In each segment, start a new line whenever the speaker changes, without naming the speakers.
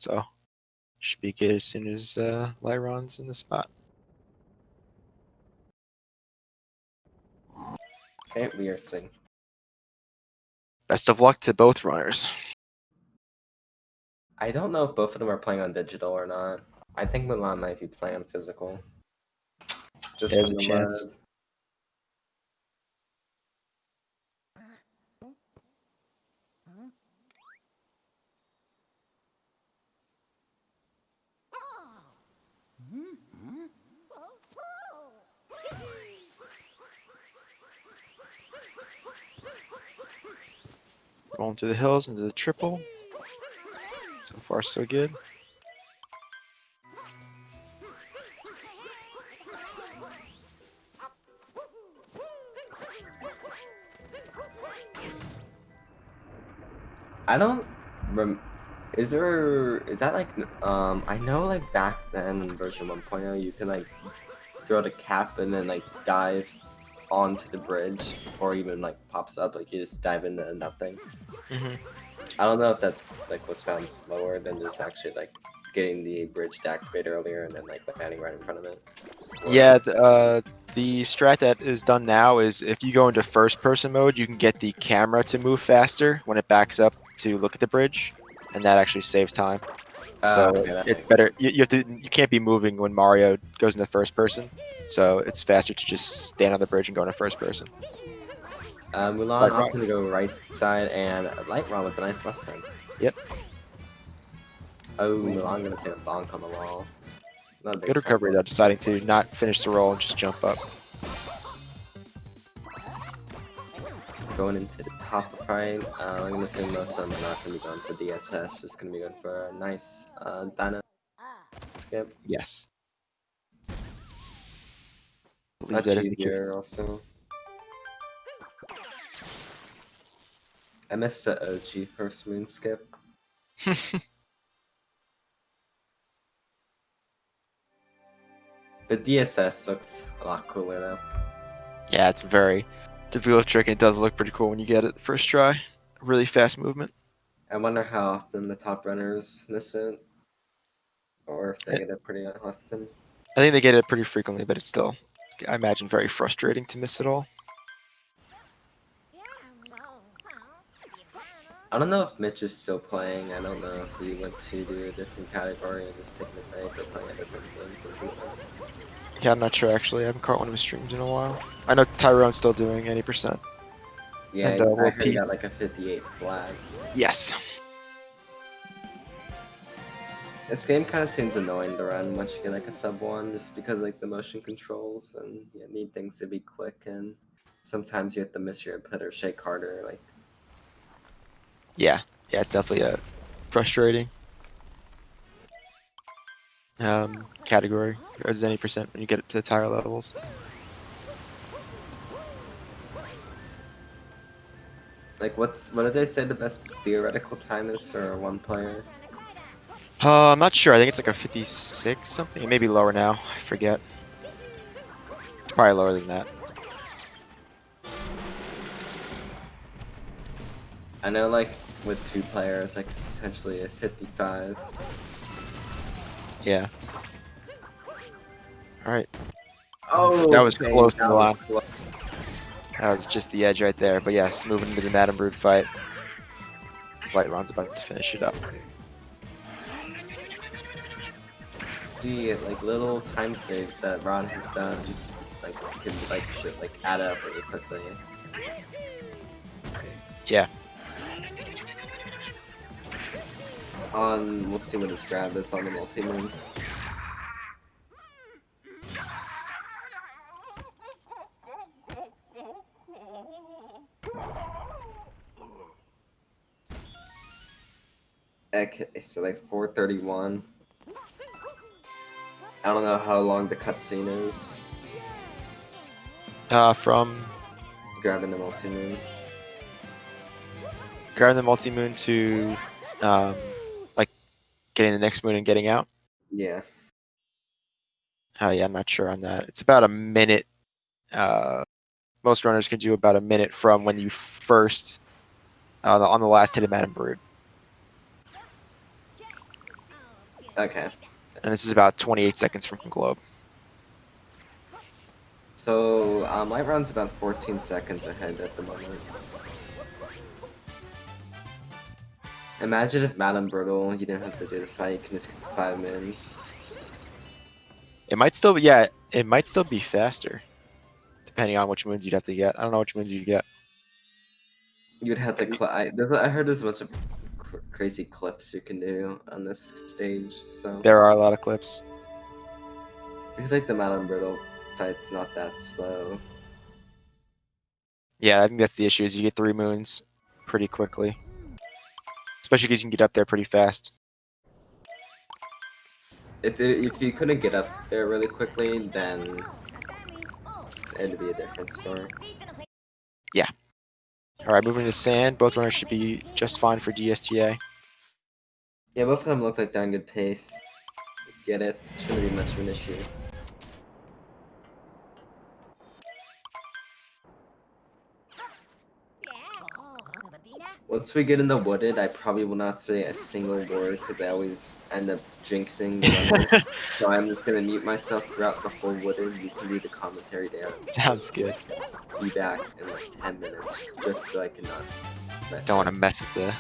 So should be good as soon as LightRon's in the spot.
Okay, we are synced.
Best of luck to both runners.
I don't know if both of them are playing on digital or not. I think Mulan might be playing on physical. Just
There's
from
a
the
chance.
web.
Rolling through the hills into the triple. So far, so good.
I don't is that like I know like back then in version 1.0 you can like throw the cap and then like dive onto the bridge before it even like pops up, like you just dive into nothing. I don't know if that's like was found slower than just actually like getting the bridge to activate earlier and then like landing right in front of it. Or...
Yeah, the strat that is done now is if you go into first person mode, you can get the camera to move faster when it backs up to look at the bridge, and that actually saves time. So
okay,
it's better. You can't be moving when Mario goes into first person, so it's faster to just stand on the bridge and go into first person.
Mulan opting to go right side and LightRon with a nice left side.
Yep.
Oh, Mulan gonna take a bonk on the wall.
Good recovery though, deciding to not finish the roll and just jump up.
Going into the top right, I'm gonna say most of them are not gonna be going for DSS, just gonna be going for a nice Dino skip.
Yes.
Much easier also. I missed the OG first moon skip. The DSS looks a lot cooler though.
Yeah, it's a very difficult trick, and it does look pretty cool when you get it the first try. Really fast movement.
I wonder how often the top runners miss it, or if they get it pretty often.
I think they get it pretty frequently, but it's still, I imagine, very frustrating to miss it all.
I don't know if Mitch is still playing. I don't know if he went to do a different category and just taking a break or playing a different game.
Yeah, I'm not sure actually. I haven't caught one of his streams in a while. I know Tyrone's still doing 80%.
Yeah,
and,
I heard he got like a 58 flag.
Yes.
This game kind of seems annoying to run once you get like a sub 1, just because like the motion controls and you need things to be quick, and sometimes you have to miss your input or shake harder. Like,
yeah, it's definitely frustrating category as any percent when you get it to the tire levels.
like what did they say the best theoretical time is for one player?
I'm not sure. I think it's like a 56 something. It may be lower now. I forget. It's probably lower than that.
I know, like with 2 players, like potentially a 55.
Yeah. All right.
Oh,
that was close to the line.
Close.
That was just the edge right there. But yes, moving into the Madam Brood fight. LightRon's about to finish it up.
The like little time saves that Ron has done, like can like shit like add up really quickly.
Yeah.
We'll see what his grab is on the multi-moon. Okay, so like 431. I don't know how long the cutscene is.
From
Grabbing the multi-moon.
Grabbing the multi-moon to like getting the next moon and getting out.
Yeah.
Yeah, I'm not sure on that. It's about a minute. Most runners can do about a minute from when you first on the last hit of Madam Brood.
Okay.
And this is about 28 seconds from globe.
So, LightRon's about 14 seconds ahead at the moment. Imagine if Madame Brutal, you didn't have to do the fight, you can just get the 5 mins.
It might still be, yeah, it might still be faster, depending on which moons you'd have to get. I don't know which moons you'd get.
You'd have to I heard there's a bunch of crazy clips you can do on this stage, so...
There are a lot of clips.
Because, like, the Madame Brutal fight's not that slow.
Yeah, I think that's the issue, is you get 3 moons pretty quickly. Especially because you can get up there pretty fast.
If you couldn't get up there really quickly, then it'd be a different story.
Yeah. Alright, moving to sand. Both runners should be just fine for DSTA.
Yeah, both of them look like they're on good pace. Get it? Shouldn't be much of an issue. Once we get in the wooded, I probably will not say a single word because I always end up jinxing the runner. So I'm just gonna mute myself throughout the whole wooded. You can do the commentary there.
Sounds good.
Be back in like 10 minutes just so I cannot mess
Don't want
up.
to mess with the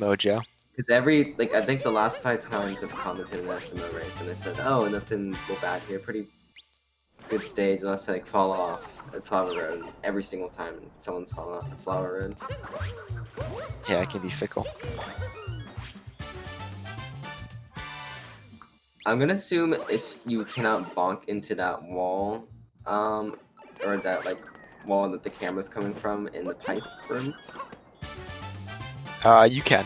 mojo.
Because I think the last 5 times I've commented an SMO race and I said, oh, nothing will bad here. Pretty good stage unless I like fall off at Flower Road every single time someone's fallen off at Flower Road.
Yeah, it can be fickle.
I'm gonna assume if you cannot bonk into that wall, or that like wall that the camera's coming from in the pipe room,
You can.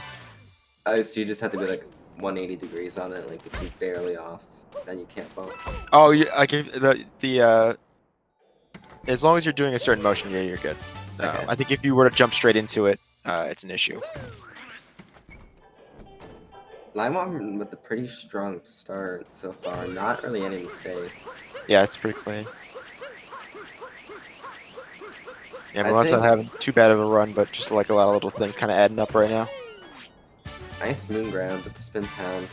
so you just have to be like 180 degrees on it. Like if you're barely off, then you can't bonk.
Oh, like if as long as you're doing a certain motion, yeah, you're good.
Okay.
I think if you were to jump straight into it, it's an issue.
LightRon with a pretty strong start so far. Not really any mistakes.
Yeah, it's pretty clean. Yeah,
I
Mulan's not
think-
having too bad of a run, but just like a lot of little things kind of adding up right now.
Nice moon grab with the spin pound.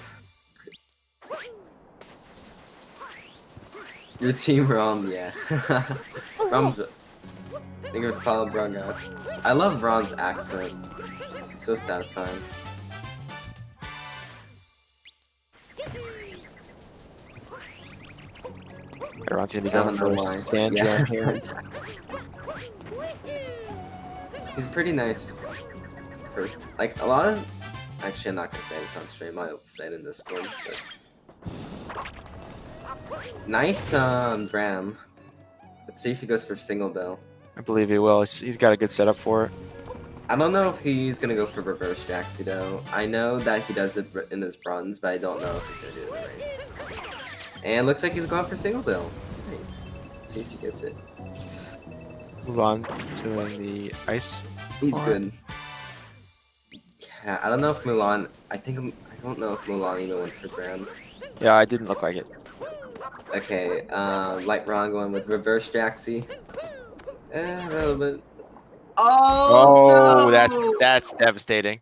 Your team Rom, yeah. Rom's bigger follow Braga. I love Ron's accent. It's so satisfying.
Everyone's gonna be
I
going
don't know
for
why.
sand
Yeah.
jam here.
He's pretty nice. Like a lot of. Actually, I'm not gonna say this on stream. I'll say it in Discord. But... Nice, Bram. Let's see if he goes for single bill.
I believe he will. He's got a good setup for it.
I don't know if he's gonna go for reverse Jaxie though. I know that he does it in his runs, but I don't know if he's gonna do it in the race. And looks like he's going for single bill. Nice. Let's see if he gets it.
Move on doing the ice.
He's
Alright.
good. Yeah, I don't know if Mulan. I don't know if Mulan even went for Graham.
Yeah, I didn't look like it.
Okay, LightRon going with reverse Jaxie. A little bit.
Oh,
no!
that's devastating.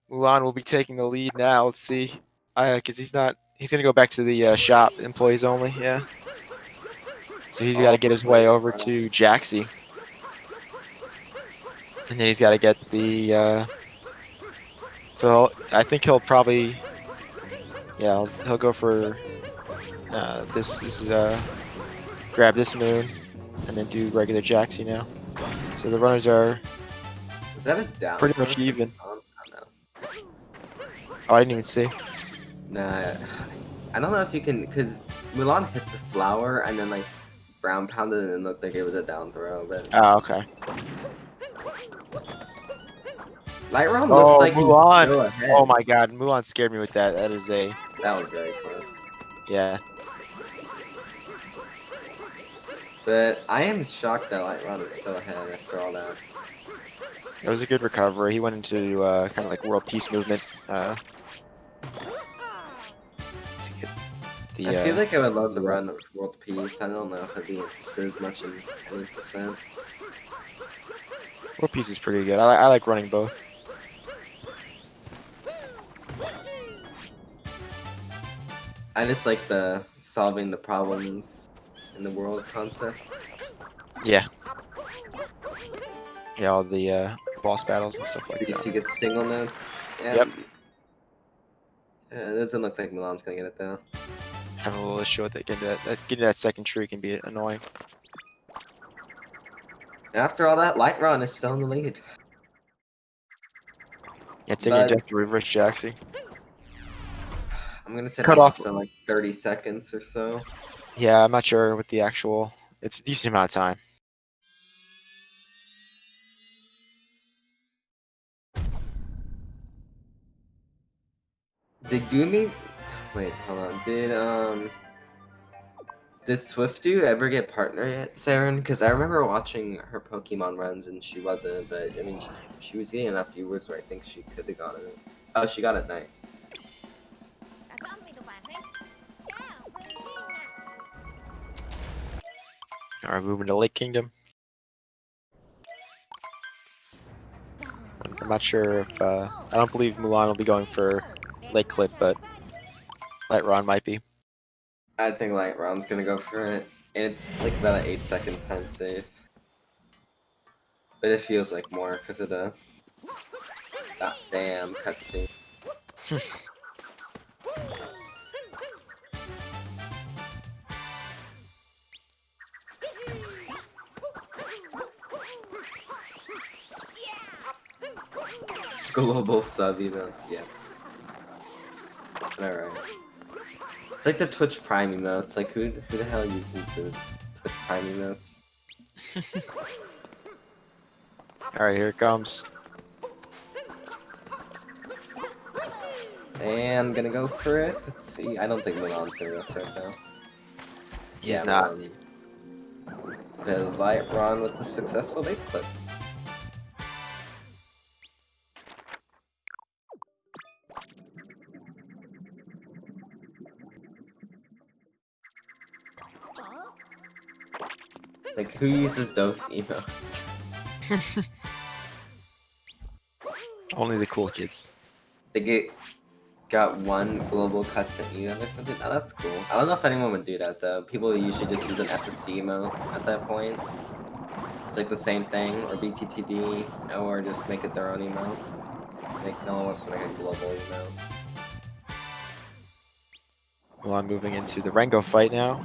Mulan will be taking the lead now. Let's see, because he's gonna go back to the shop, employees only. Yeah. So he's got to get his way over to Jaxie, and then he's got to get the. So I think he'll probably, yeah, he'll go for this. This is grab this moon, and then do regular Jaxie now. So the runners are
Is that a down?
pretty much even.
I don't know.
Oh, I didn't even see.
Nah, I don't know if you can, because Mulan hit the flower and then like ground pounded and it looked like it was a down throw, but
Oh, okay.
LightRon
Oh,
looks like
Mulan.
he can go ahead.
Oh my God, Mulan scared me with that. That is a,
That was very close.
yeah.
But I am shocked that LightRon is still ahead after all that.
It was a good recovery. He went into kind of like world peace movement. To get the,
I feel like I would love to run World Peace. I don't know if I'd be interested as much in any percent.
world peace is pretty good. I like running both.
I just like the solving the problems in the world concept.
Yeah. Yeah, all the boss battles and stuff like
See if
that.
you get single notes. Yeah.
Yep.
It doesn't look like Milan's gonna get it though.
Having a little issue with it. Getting that second tree can be annoying.
And after all that, LightRon is still in the lead.
Yeah, taking your
But
death to reverse Jaxie.
I'm gonna say
Cut
that
off.
lost in like 30 seconds or so.
Yeah, I'm not sure what the actual. It's a decent amount of time.
Did Gumi? Wait, hold on. Did Swiftu ever get partner yet, Saren? Because I remember watching her Pokemon runs and she wasn't, but I mean, she was getting enough viewers where I think she could have gotten it. Oh, she got it, nice.
Alright, moving to Lake Kingdom. I'm not sure if I don't believe Mulan will be going for Lake Clip, but LightRon might be.
I think LightRon's gonna go for it. And it's like about an 8-second time save. But it feels like more because of the that damn cutscene. Global sub emote, yeah. Alright. It's like the Twitch Prime emotes. Like, who the hell uses the Twitch Prime emotes?
Alright, here it comes.
And I'm gonna go for it. Let's see. I don't think Milan's gonna go for it though.
He's not.
Milan. The LightRon with the successful bait clip. Like, who uses those emotes?
Only the cool kids.
They got one global custom emote or something? Oh, that's cool. I don't know if anyone would do that though. People usually just use an FFC emote at that point. It's like the same thing, or BTTB, or just make it their own emote. Like, no one wants to make a global emote.
Mulan moving into the Rengo fight now,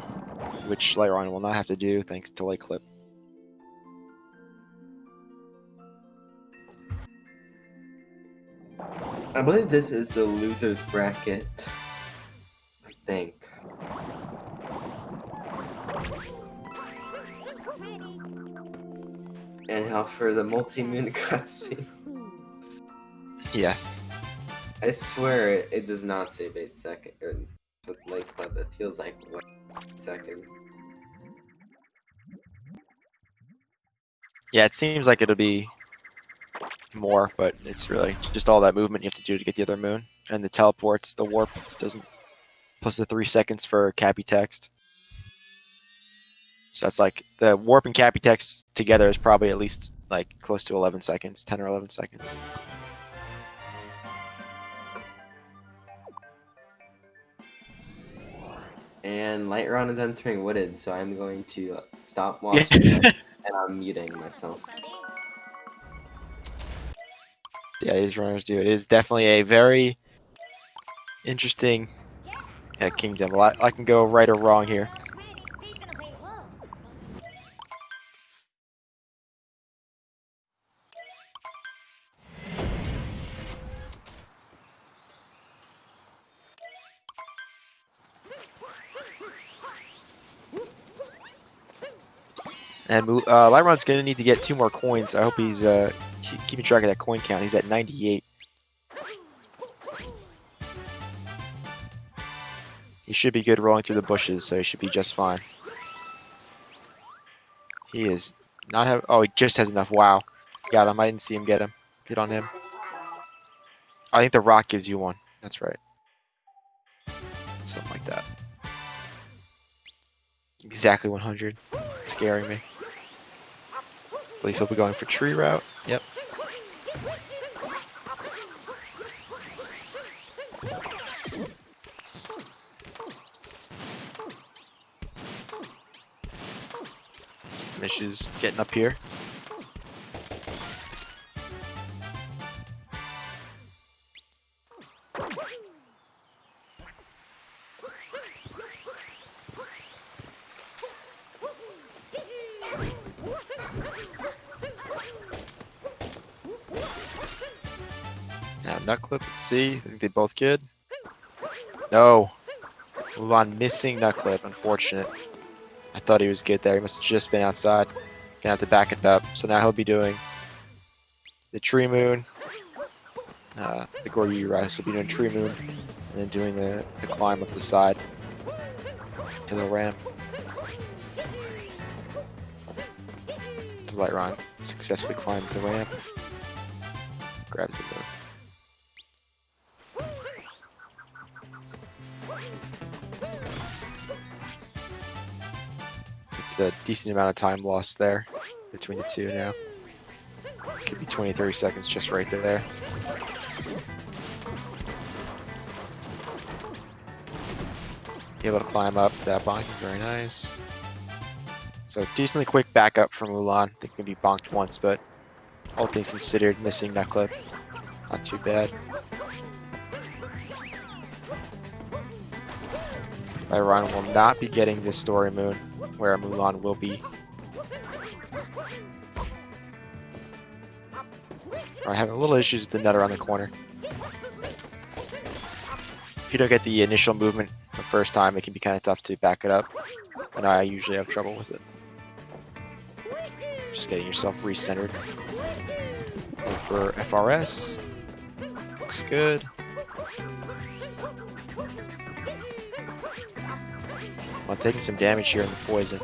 which LightRon will not have to do thanks to Lake Clip.
I believe this is the loser's bracket. I think. And now for the multi-moon cutscene.
Yes.
I swear it does not save 8 seconds. Or with Lake Club, it feels like what, 8 seconds.
Yeah, it seems like it'll be more, but it's really just all that movement you have to do to get the other moon. And the teleports, the warp doesn't. Plus the 3 seconds for Cappy text. So that's like the warp and Cappy text together is probably at least like close to 11 seconds, 10 or 11 seconds.
And LightRon is entering Wooded, so I'm going to stop watching it, and I'm muting myself.
Yeah, these runners do. It is definitely a very interesting kingdom. I can go right or wrong here. And LightRon's going to need to get 2 more coins. I hope he's keeping track of that coin count. He's at 98. He should be good rolling through the bushes, so he should be just fine. He is not have. Oh, he just has enough. Wow, got him. I didn't see him get him. Get on him. I think the rock gives you 1. That's right. Something like that. Exactly 100. Scaring me. I believe he'll be going for tree route. Yep. Some issues getting up here. Now Nutclip, let's see. I think they both good. No. Mulan missing Nutclip, unfortunate. I thought he was good there. He must have just been outside. Gonna have to back it up. So now he'll be doing the Tree Moon. The Goryu Rise will be doing Tree Moon. And then doing the climb up the side to the ramp. LightRon successfully climbs the ramp. Grabs the moon. It's a decent amount of time lost there between the two now. Could be 20-30 seconds just right there. Able to climb up that bonk, very nice. So decently quick backup from Mulan. I think maybe bonked once, but all things considered, missing Nutclip, not too bad. LightRon will not be getting this story moon, where Mulan will be. I'm having a little issues with the nut around the corner. If you don't get the initial movement the first time, it can be kind of tough to back it up, and I usually have trouble with it. Just getting yourself recentered. Go for FRS. Looks good. While taking some damage here in the poison.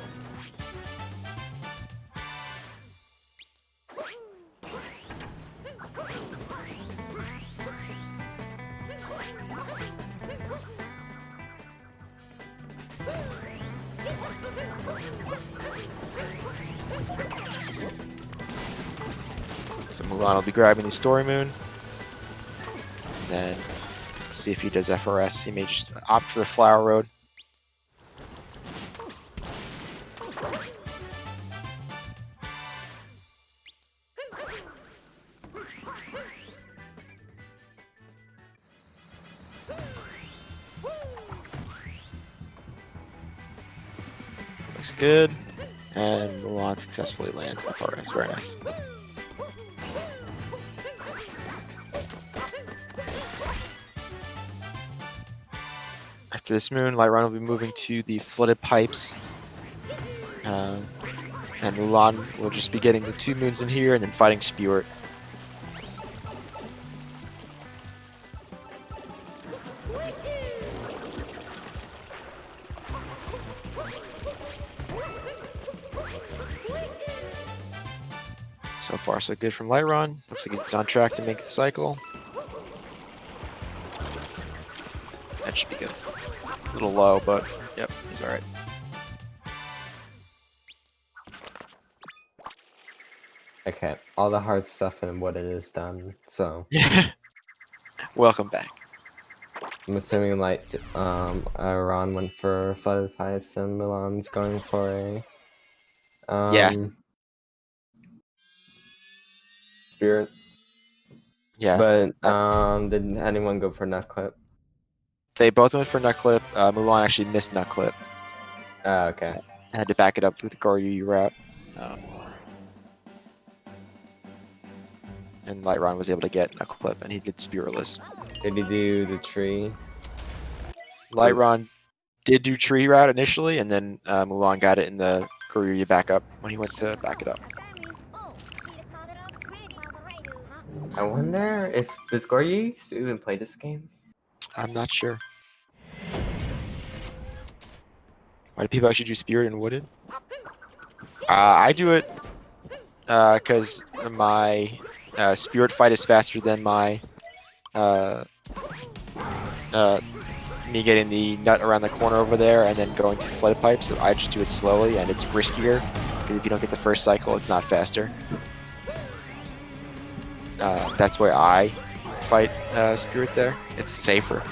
So Mulan will be grabbing the Story Moon. And then see if he does FRS. He may just opt for the Flower Road. Looks good. And Mulan successfully lands FRS. Very nice. After this moon, LightRon will be moving to the Flooded Pipes. And Mulan will just be getting the 2 moons in here and then fighting Spewart. So far, so good from LightRon. Looks like he's on track to make the cycle. That should be good. A little low, but yep, he's alright.
Okay, all the hard stuff and what it is done, so
Welcome back.
I'm assuming Ron went for Flooded Pipes and Mulan's going for a
Yeah.
Spirit.
Yeah.
But did anyone go for Nutclip?
They both went for Nutclip. Mulan actually missed Nutclip.
Okay.
I had to back it up through the Goryu route. And LightRon was able to get Nutclip, and he did Spiritless.
Did he do the tree?
LightRon did do tree route initially, and then Mulan got it in the Goryu backup when he went to back it up.
I wonder if does Goryu even play this game?
I'm not sure. Why do people actually do Spirit and Wooded? I do it because my Spirit fight is faster than my me getting the nut around the corner over there and then going to Flooded Pipe, so I just do it slowly and it's riskier because if you don't get the first cycle, it's not faster. That's why I fight Spirit there. It's safer.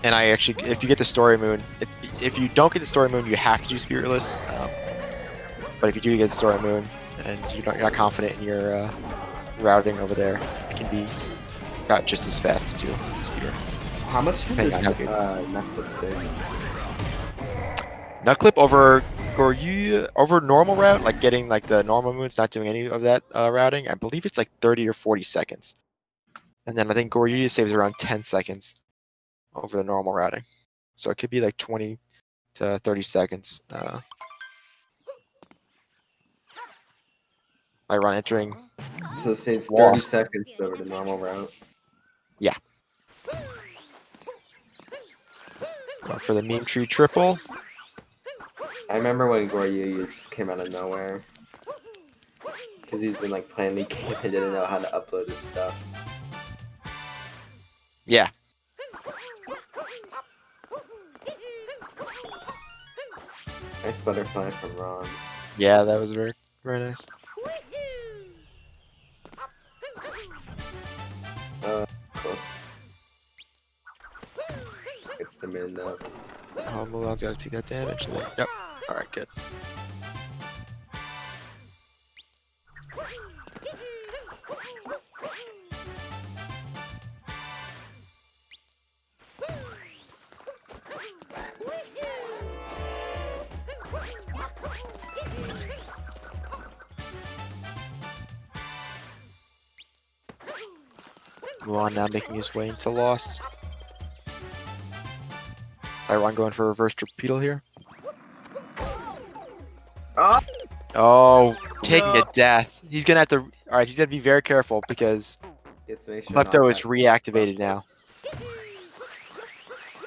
And I actually, if you get the story moon, if you don't get the story moon, you have to do spiritless. But if you do get the story moon and you're not confident in your routing over there, it can be got just as fast to do spear.
How much time does
Depending on how
Nutclip save?
Nutclip over normal route, like getting like the normal moons, not doing any of that routing. I believe it's like 30 or 40 seconds. And then I think Goryu saves around 10 seconds over the normal routing. So it could be like 20 to 30 seconds. LightRon entering.
So it saves 30
Lost.
seconds over the normal route.
Yeah. Going for the meme tree triple.
I remember when Goryu just came out of nowhere. Because he's been like playing the game and didn't know how to upload his stuff.
Yeah.
Nice butterfly from Ron.
Yeah, that was very, very nice.
Close. It's the min though.
Oh, Mulan's got to take that damage. And then, yep. All right, good. Mulan now making his way into Lost. LightRon going for a reverse torpedo here.
Oh!
Oh, taking
No.
a death. He's gonna have to. All right, he's gonna be very careful because
Get to make sure
Klepto is
not
reactivated now.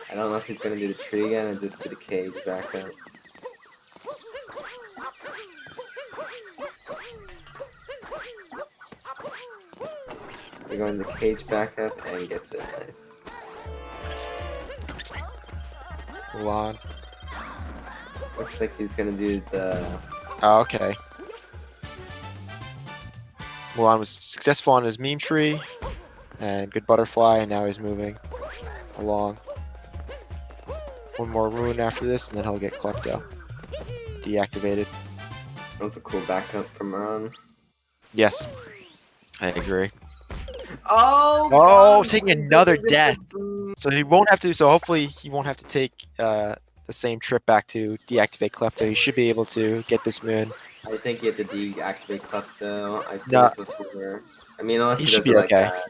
I don't know if he's gonna do the tree again or just do the cage back up. We're going the cage back up and gets it. Nice.
Mulan.
Looks like he's gonna do the.
Oh, okay. Mulan was successful on his meme tree and good butterfly, and now he's moving along. One more rune after this, and then he'll get Klepto deactivated.
That was a cool backup from Ron.
Yes, I agree.
Oh!
Oh, taking another death. So he won't have to. So hopefully he won't have to take the same trip back to deactivate Klepto. He should be able to get this moon.
I think you have to deactivate Klepto. I've seen
No.
it before. I mean, unless
He
he
should
does
be
it like
okay.
that.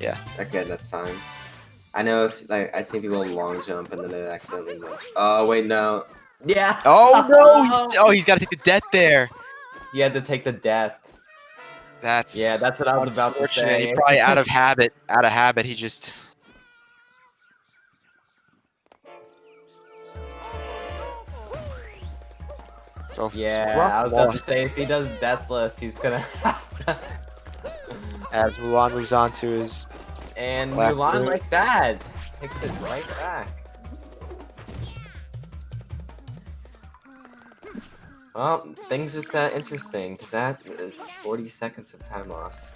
Yeah.
Okay, that's fine. I know if like I've seen people long jump and then they accidentally launch. Oh wait, no. Yeah.
Oh no! He's got to take the death there.
He had to take the death.
That's
That's what I was about to
unfortunate.
say.
He probably out of habit. Out of habit, he just. So
Yeah, I was about to say if he does deathless, he's gonna have to.
As Mulan moves on to his.
And
Black
Mulan
Root.
like that takes it right back. Well, things just got interesting because that is 40 seconds of time loss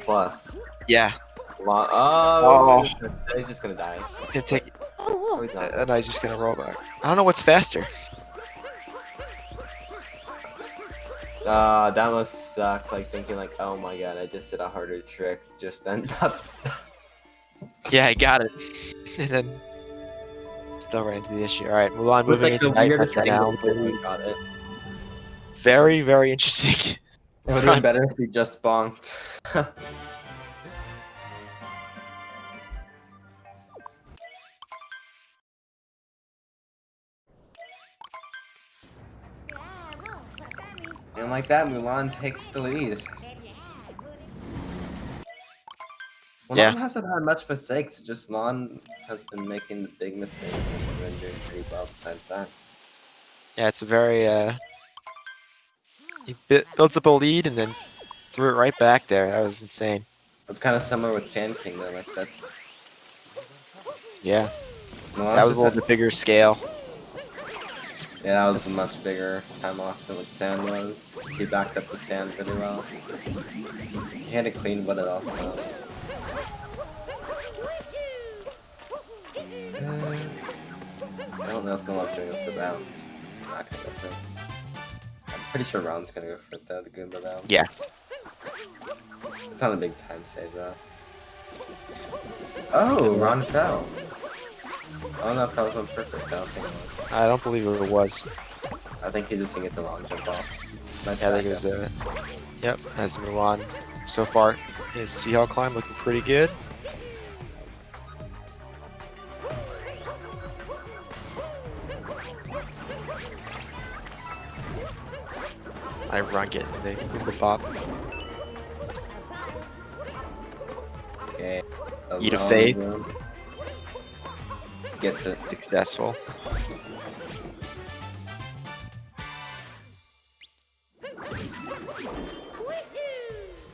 plus.
Yeah.
Oh, he's just gonna die.
He's gonna take.
Oh, he's not.
And he's just gonna roll back. I don't know what's faster.
That must suck. Like thinking like, oh my god, I just did a harder trick. Just end up.
Yeah, I got it. And then still ran into the issue. All right, Mulan
With
moving
like
into
the
Night
weirdest
Hunter now.
angle, we got it.
Very, very interesting.
It would have been better if we just bonked. And like that, Mulan takes the lead. Mulan
Yeah.
hasn't had much mistakes, just Lon has been making the big mistakes and been doing pretty well besides that.
Yeah, it's a very. He builds up a lead and then threw it right back there. That was insane.
It's kind of similar with Sand King though, like I said.
Yeah,
Mulan
that was a
just
little bit bigger scale.
Yeah, that was a much bigger time loss than what Sand was. He backed up the Sand really well. He had to clean with it also. don't know if Milan's gonna go for bounce. I'm not gonna go for it. I'm pretty sure Ron's gonna go for it though, the Goomba bounce.
Yeah.
It's not a big time save though. Oh, Ron fell. I don't know if that was on purpose. I don't think it was.
I don't believe it was.
I think he just didn't get the long jump off. Nice
Yeah, I think it
back
was yep, as Mulan so far his Sea climb looking pretty good. LightRon getting the Goomba Pop.
Okay.
Eat of
long
Faith.
jump. Gets it.
Successful.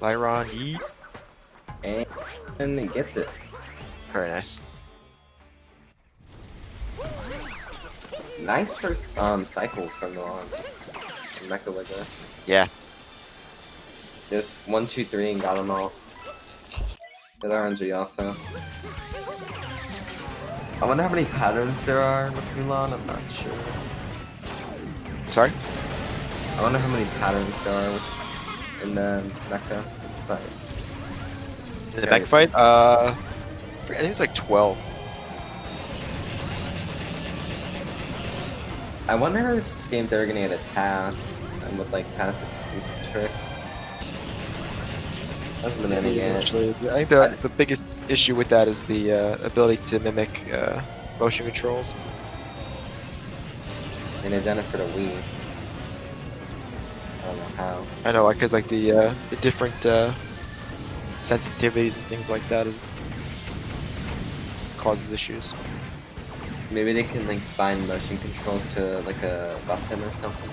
LightRon eat.
And it gets it.
Very nice.
Nice first cycle from Milan. Mecha Wigger.
Yeah.
Just 1, 2, 3 and got them all. Good RNG also. I wonder how many patterns there are with Mulan, I'm not sure.
Sorry?
I wonder how many patterns there are in the mecha fight.
In the back fight? I think it's like 12.
I wonder if this game's ever gonna get a task and with like task exclusive tricks. Hasn't been any game.
Actually, I think the biggest issue with that is the ability to mimic motion controls.
And they've done it for the Wii. I don't know how.
I know, like, cause like the different sensitivities and things like that causes issues.
Maybe they can like bind motion controls to like a button or something.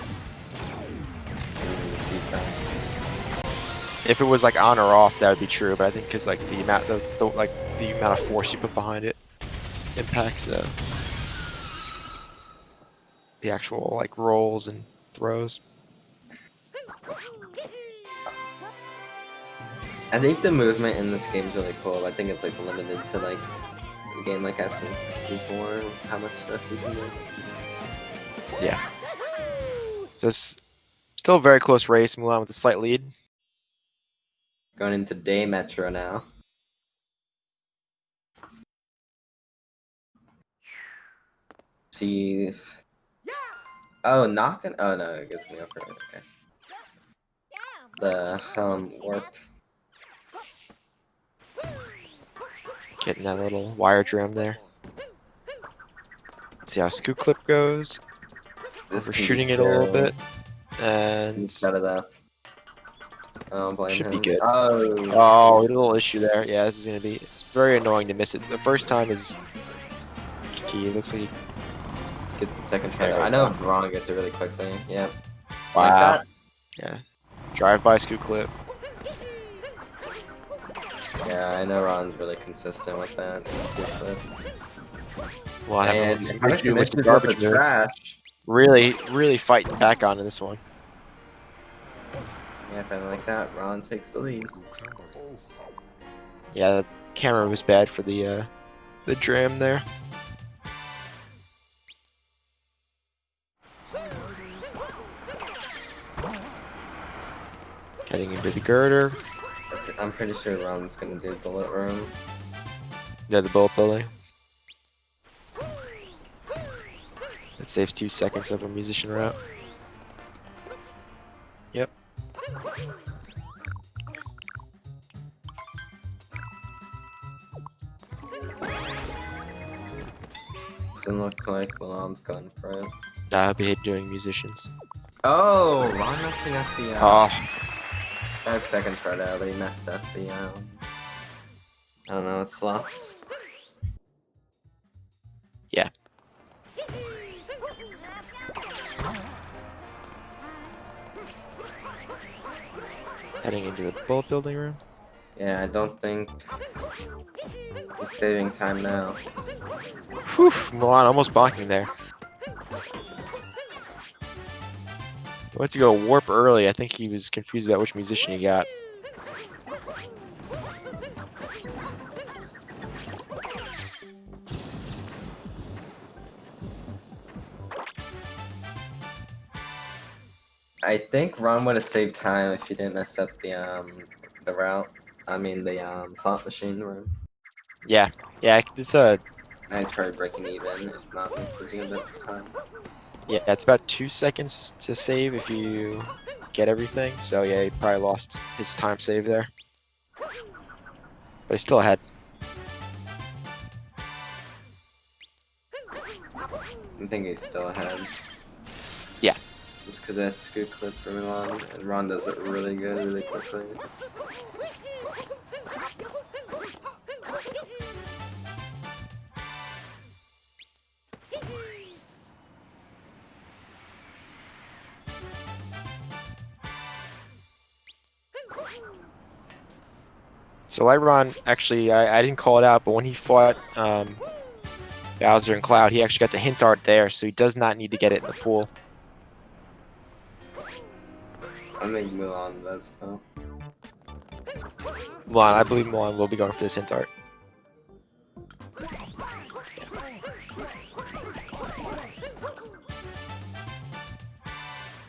And just use that.
If it was like on or off, that would be true. But I think because like the amount of force you put behind it impacts the actual like rolls and throws.
I think the movement in this game is really cool. I think it's like limited to like a game like SN64, how much stuff you can do.
Yeah. So it's still a very close race. Mulan with a slight lead.
Going into Day Metro now. See if... Oh, not gonna... Oh no, I guess gonna go for it. Okay. The warp.
Getting that little wire drum there. Let's see how Scoop Clip goes.
This
We're
can be
shooting it a little
scary.
bit. And
Instead of that. I don't blame
should
him.
be good.
Oh,
Oh, a little issue there. Yeah, this is gonna be. It's very annoying to miss it. The first time is key. It looks like.
gets the second try.
There we
I know Ron gets it really quickly. Yeah.
Wow.
Like that.
Yeah. Drive by Scoop Clip.
Yeah, I know Ron's really consistent with that. It's good.
Well, I have
And
some
having
issue
some
with the
issues
garbage
with the
move.
trash.
Really fighting back on in this one.
Yeah, if I like that, Ron takes the lead.
Yeah, the camera was bad for the dram there. Heading into the girder.
I'm pretty sure Ron's gonna do bullet room.
Yeah, the bullet building. It saves 2 seconds of a musician route. Yep.
Doesn't look like Milan's going for it.
I'll be doing musicians.
Oh, Ron messing up the
Oh,
that second try out, but he messed up the I don't know, it's slots.
yeah. Heading into the bullet building room.
Yeah, I don't think he's saving time now.
Whew, Mulan almost blocking there. He went to go warp early. I think he was confused about which musician he got.
I think Ron would have saved time if he didn't mess up the route. I mean the slot machine room.
Yeah, it's
Now he's probably breaking even, if not like, losing a bit of time.
yeah, it's about 2 seconds to save if you get everything. So yeah, he probably lost his time save there, but he's still ahead.
I think he's still ahead.
Yeah.
Just because that's a good clip for Milan, and Ron does it really good, really quickly.
So LightRon, actually, I didn't call it out, but when he fought Bowser and Cloud, he actually got the hint art there, so he does not need to get it in the pool.
I think Milan does though.
Mulan, I believe Mulan will be going for this hint art.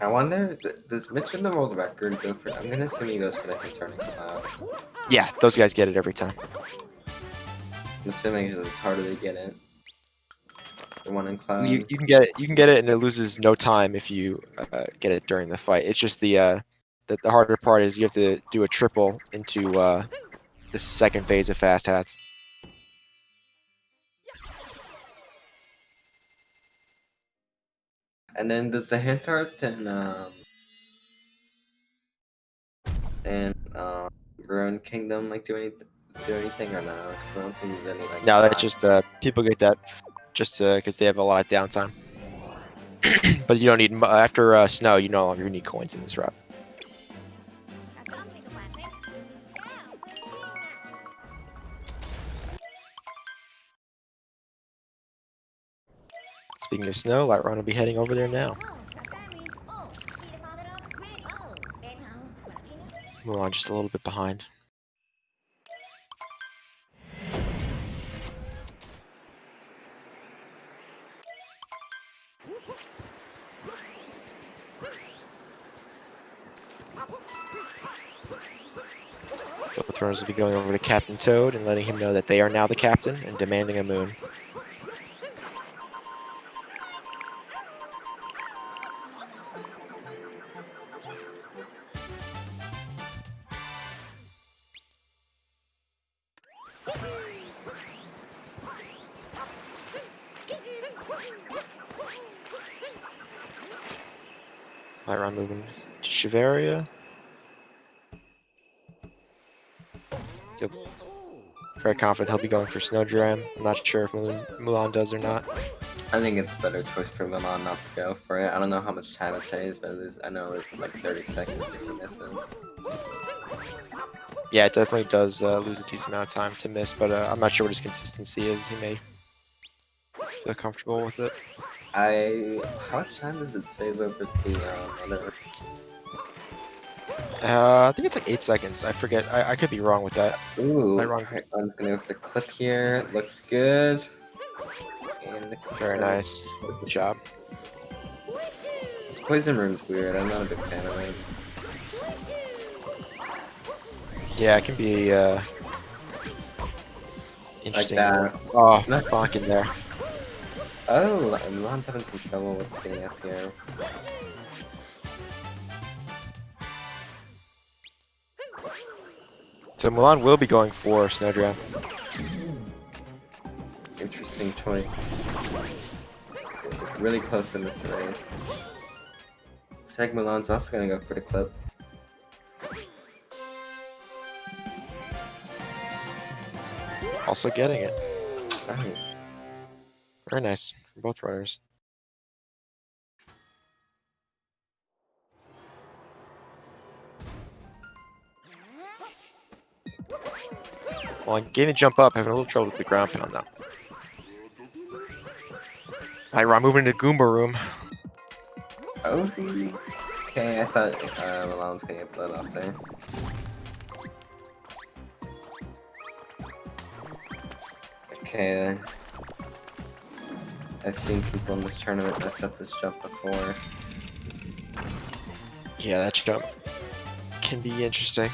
I wonder, does Mitch in the world record go for? I'm gonna assume he goes for the hit turning Cloud.
Yeah, those guys get it every time.
I'm assuming because it's harder to get it. The one in Cloud.
You can get it. You can get it, and it loses no time if you get it during the fight. It's just the harder part is you have to do a triple into the second phase of fast hats.
And then does the hint art and Ruin Kingdom like do anything or no? Because I don't think there's any like.
No, that's just people get that just because they have a lot of downtime. But you don't need after snow. You no longer need coins in this route. Speaking of snow, LightRon will be heading over there now. We're on just a little bit behind. Both runners will be going over to Captain Toad and letting him know that they are now the captain and demanding a moon. LightRon moving to Shiveria. Yep. Very confident he'll be going for Snowdram. I'm not sure if Mulan does or not.
I think it's a better choice for Milan not to go for it. I don't know how much time it saves, but I know it's like 30 seconds if you miss it.
Yeah, it definitely does lose a decent amount of time to miss, but I'm not sure what his consistency is. He may feel comfortable with it.
How much time does it save over the other?
I think it's like 8 seconds. I forget. I could be wrong with that.
Ooh,
LightRon.
I'm just gonna go for the clip here. Looks good. And
Very nice. Good job.
This poison room's weird. I'm not a big fan of it.
Yeah, it can be interesting.
that.
Oh, bonk in there.
Oh, Milan's having some trouble with getting up here.
So Mulan will be going for Snowdram.
Interesting choice. Really close in this race. Looks like Milan's also gonna go for the clip.
Also getting it.
Nice.
Very nice for both runners. Well, getting the jump up, having a little trouble with the ground pound now. LightRon moving into Goomba room.
Oh, okay. I thought Milan was gonna get blood off there. Okay. I've seen people in this tournament mess up this jump before.
Yeah, that jump can be interesting.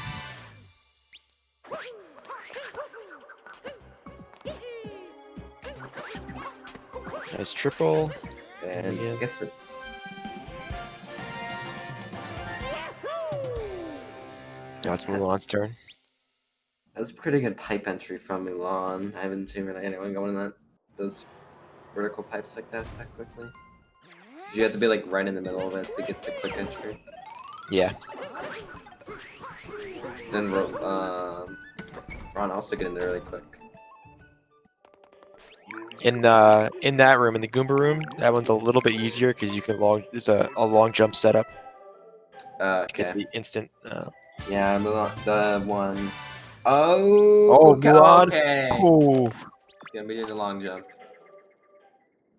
Nice triple.
And
Yeah.
gets it.
Now it's Mulan's turn.
That's a pretty good pipe entry from Mulan. I haven't seen really anyone going in those vertical pipes like that quickly. You have to be like right in the middle of it to get the quick entry.
Yeah.
Then Ron also get in there really quick.
In that room, in the Goomba room, that one's a little bit easier because you can there's a long jump setup to get
Okay.
the instant.
Yeah, Mulan, the one. Oh,
Oh,
okay.
Mulan!
Okay.
Oh,
Gonna be doing the long jump.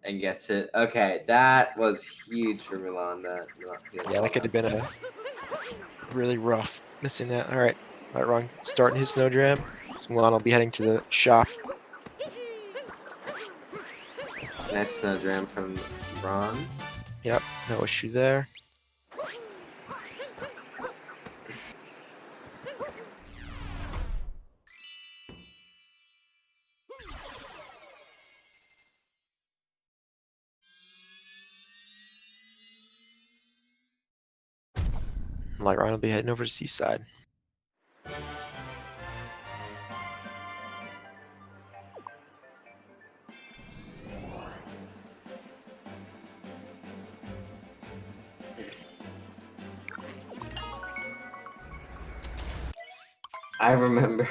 And gets it. Okay, that was huge for Mulan.
yeah, that could have been a really rough missing that. All right, LightRon starting his snow jam. So Mulan will be heading to the shop.
Nice snow jam from Ron.
Yep, no issue there. LightRon will be heading over to Seaside.
I remember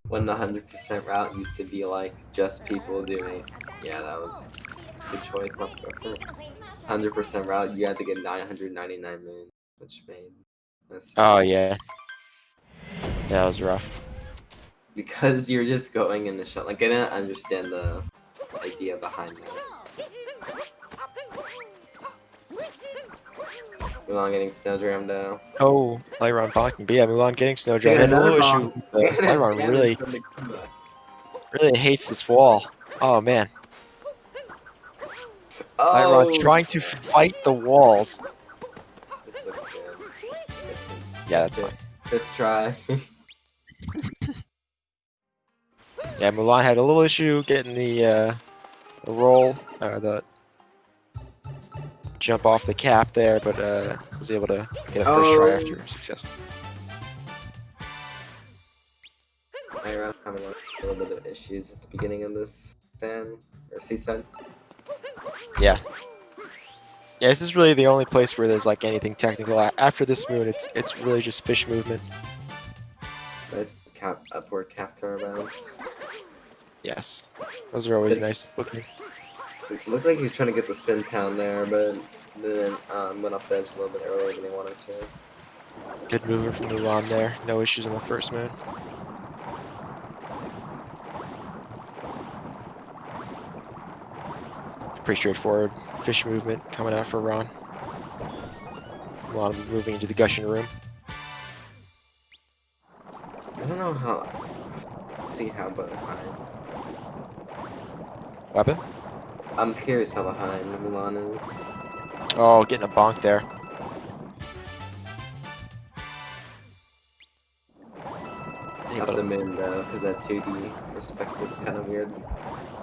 when the 100% route used to be like just people doing. Yeah, that was a good choice. 100% route, you had to get 999 moons, which made no sense.
Oh yeah, that was rough.
Because you're just going in the shot. Like, I didn't understand the idea behind that. Mulan getting snow jammed now.
Oh, LightRon blocking, but yeah, Mulan getting snow jam.
Get
And a
another
little
bomb.
issue. LightRon really hates this wall. Oh man, LightRon
Oh!
trying to fight the walls.
This looks good.
Yeah, that's fine.
Fifth try.
Yeah, Mulan had a little issue getting the roll, the jump off the cap there, but was able to get a first try after success.
I having a little bit of issues at the beginning of this seaside.
Yeah. Yeah, this is really the only place where there's like anything technical. After this moon, it's really just fish movement.
Nice upward cap bounce.
Yes, those are always nice looking.
It looked like he was trying to get the spin pound there, but then went off the edge a little bit earlier than he wanted to.
Good movement from Mulan there. No issues on the first moon. Pretty straightforward fish movement coming out for Ron. Mulan moving into the gushing room.
I don't know how. See how behind.
Weapon?
I'm curious how behind Mulan is.
Oh, getting a bonk there.
Off the moon though, because that 2D perspective's kind of weird.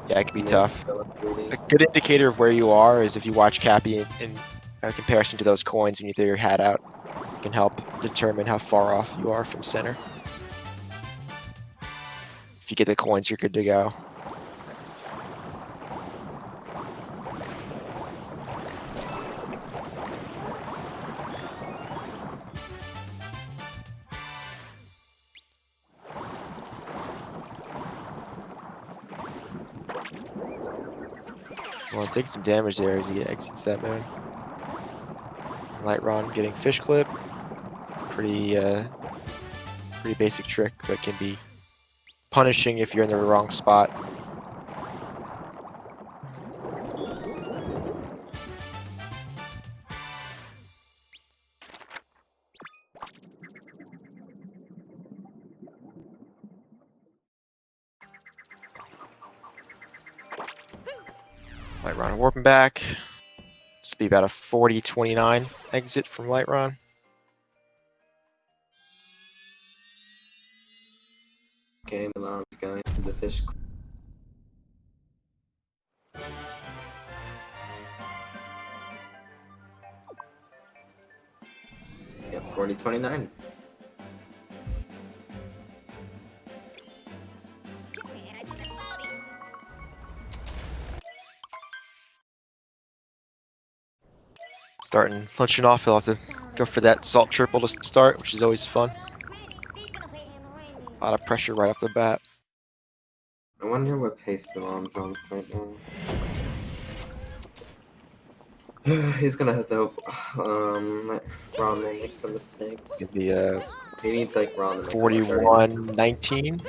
Yeah, it can be tough. A good indicator of where you are is if you watch Cappy in comparison to those coins when you throw your hat out. It can help determine how far off you are from center. If you get the coins, you're good to go. Well, taking some damage there as he exits that moon. LightRon getting fish clip. Pretty basic trick, but can be punishing if you're in the wrong spot. LightRon warping back. be about a 40-29 exit from LightRon.
Okay, Milan's going to the fish. Yep, 40-29.
Starting lunching off, he'll have to go for that salt triple to start, which is always fun. A lot of pressure right off the bat.
I wonder what pace Milan's on right now. He's gonna have to hope Ron will make some mistakes.
It'd be
He needs like Ron to make
41-19.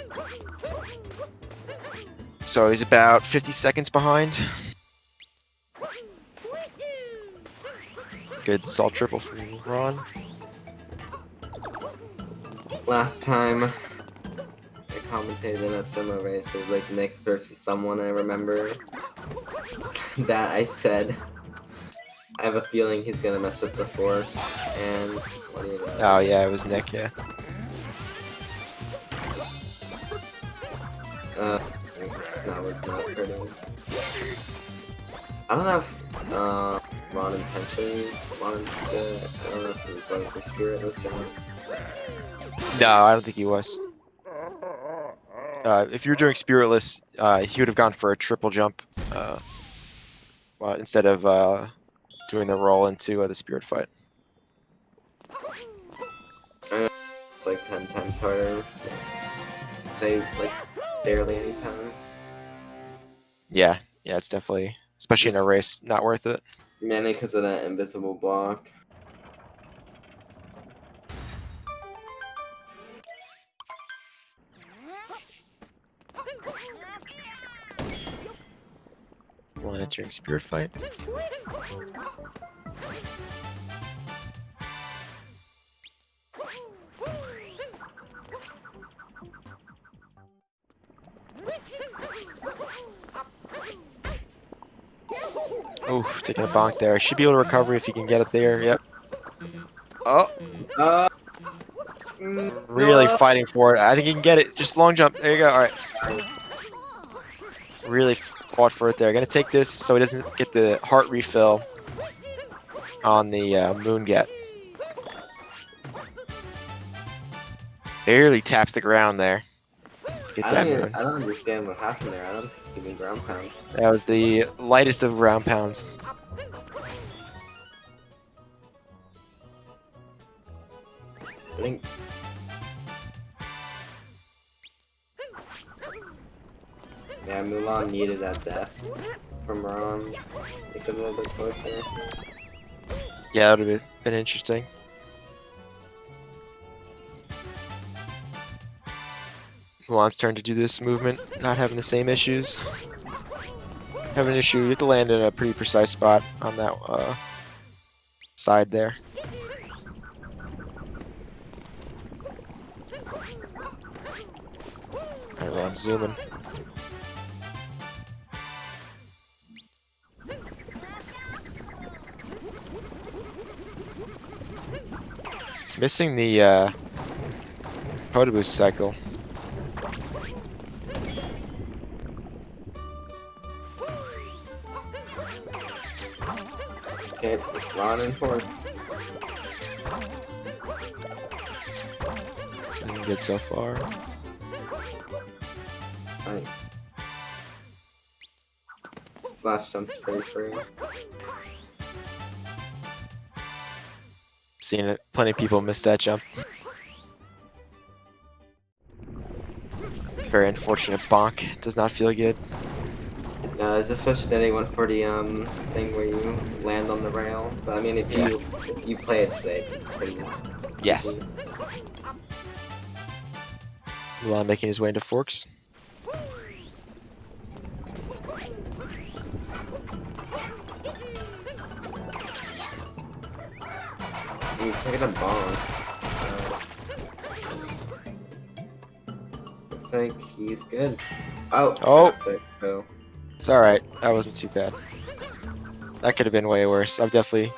So he's about 50 seconds behind. Good salt triple from Ron.
Last time I commentated in that SMO race, it was like Nick versus someone. I remember that I said I have a feeling he's gonna mess with the force, and what do you know?
Oh yeah, it was Nick. Yeah.
That was not pretty. I don't know if Ron intentionally wanted to. I don't know if he was going for Spiritless or not.
No, I don't think he was. If you were doing Spiritless, he would have gone for a triple jump instead of doing the roll into the Spirit fight.
It's like 10 times harder. Say like barely any time.
Yeah, it's definitely, especially in a race, not worth it.
Mainly because of that invisible block.
One entering Spirit fight. Oh, taking a bonk there. Should be able to recover if you can get it there. Yep. Oh, really fighting for it. I think you can get it. Just long jump. There you go. All right. Really fought for it there. Gonna take this so he doesn't get the heart refill on the moon get. Barely taps the ground there. Get that moon.
I don't understand what happened there. I don't think he even ground pound.
That was the lightest of ground pounds.
I think. Yeah, Mulan needed that death from Ron. Make it a little bit closer.
Yeah, that would have been interesting. Mulan's turn to do this movement, not having the same issues. Having an issue, you have to land in a pretty precise spot on that side there. LightRon zooming. Missing the Photo Boost cycle.
Okay, Ron and Forks.
Good so far.
Right. Slash jump's pretty free.
Seen it. Plenty of people miss that jump. Very unfortunate bonk. Does not feel good.
It's especially that A140 thing where you land on the rail. But I mean, if you play it safe, it's pretty.
Yes.
Easy.
Mulan making his way into Forks.
He's taking a bomb. Looks like he's good. Oh.
Oh.
Perfect. So.
It's alright. That wasn't too bad. That could have been way worse. I've definitely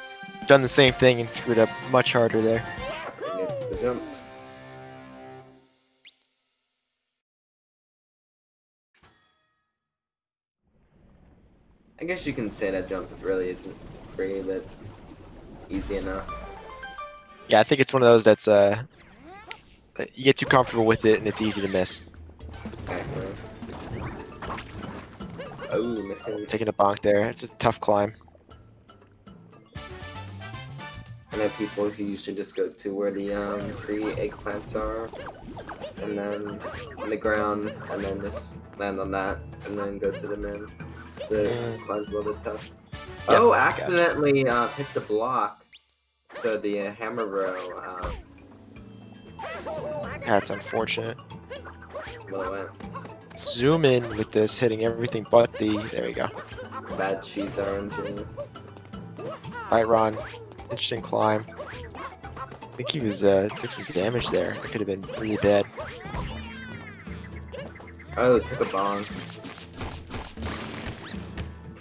done the same thing and screwed up much harder there.
He gets the jump. I guess you can say that jump really isn't free, but easy enough.
Yeah, I think it's one of those that's you get too comfortable with it and it's easy to miss.
Exactly. Oh, missing.
Taking a bonk there. It's a tough climb.
I know people who usually just go to where the 3 eggplants are, and then on the ground, and then just land on that, and then go to the moon. So climb's a little bit tough.
Yeah,
Oh,
I got you.
accidentally hit the block. So the hammer bro
That's unfortunate.
well, went.
Zoom in with this, hitting everything but the. There we go.
Bad cheese RNG.
LightRon, interesting climb. I think he was took some damage there. That could have been really bad.
Oh, took a bomb.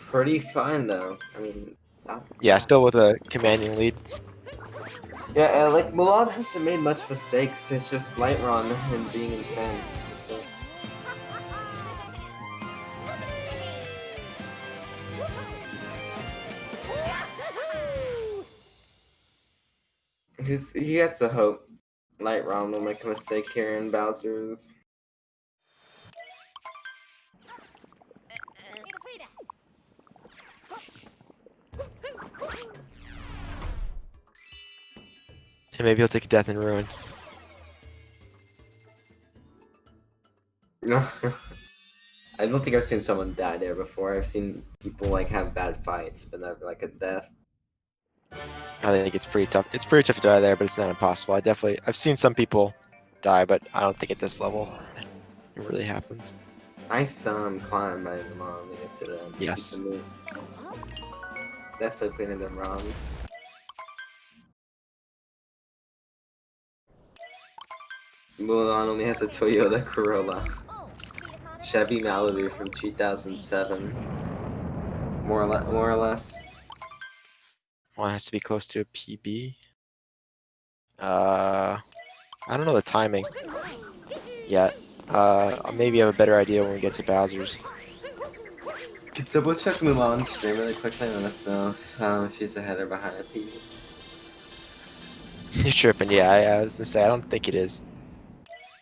Pretty fine though. I mean, not
Yeah,
bad.
still with a commanding lead.
Yeah, like Mulan hasn't made much mistakes. It's just LightRon and being insane. That's it. He gets a hope. LightRon will make a mistake here in Bowser's.
And maybe he'll take a death in ruin.
No. I don't think I've seen someone die there before. I've seen people like have bad fights, but never like a death.
I think it's pretty tough. It's pretty tough to die there, but it's not impossible. I've seen some people die, but I don't think at this level it really happens.
Nice climb by Mulan to get to the
Yes.
to me. Definitely cleaning them runs. Mulan only has a Toyota Corolla. Chevy Malibu from 2007. More or less.
One has to be close to a PB. I don't know the timing yet. Maybe have a better idea when we get to Bowser's.
Can double check Mulan's stream really quickly and let us know if he's ahead or behind a PB.
You're tripping, yeah. I was gonna say I don't think it is.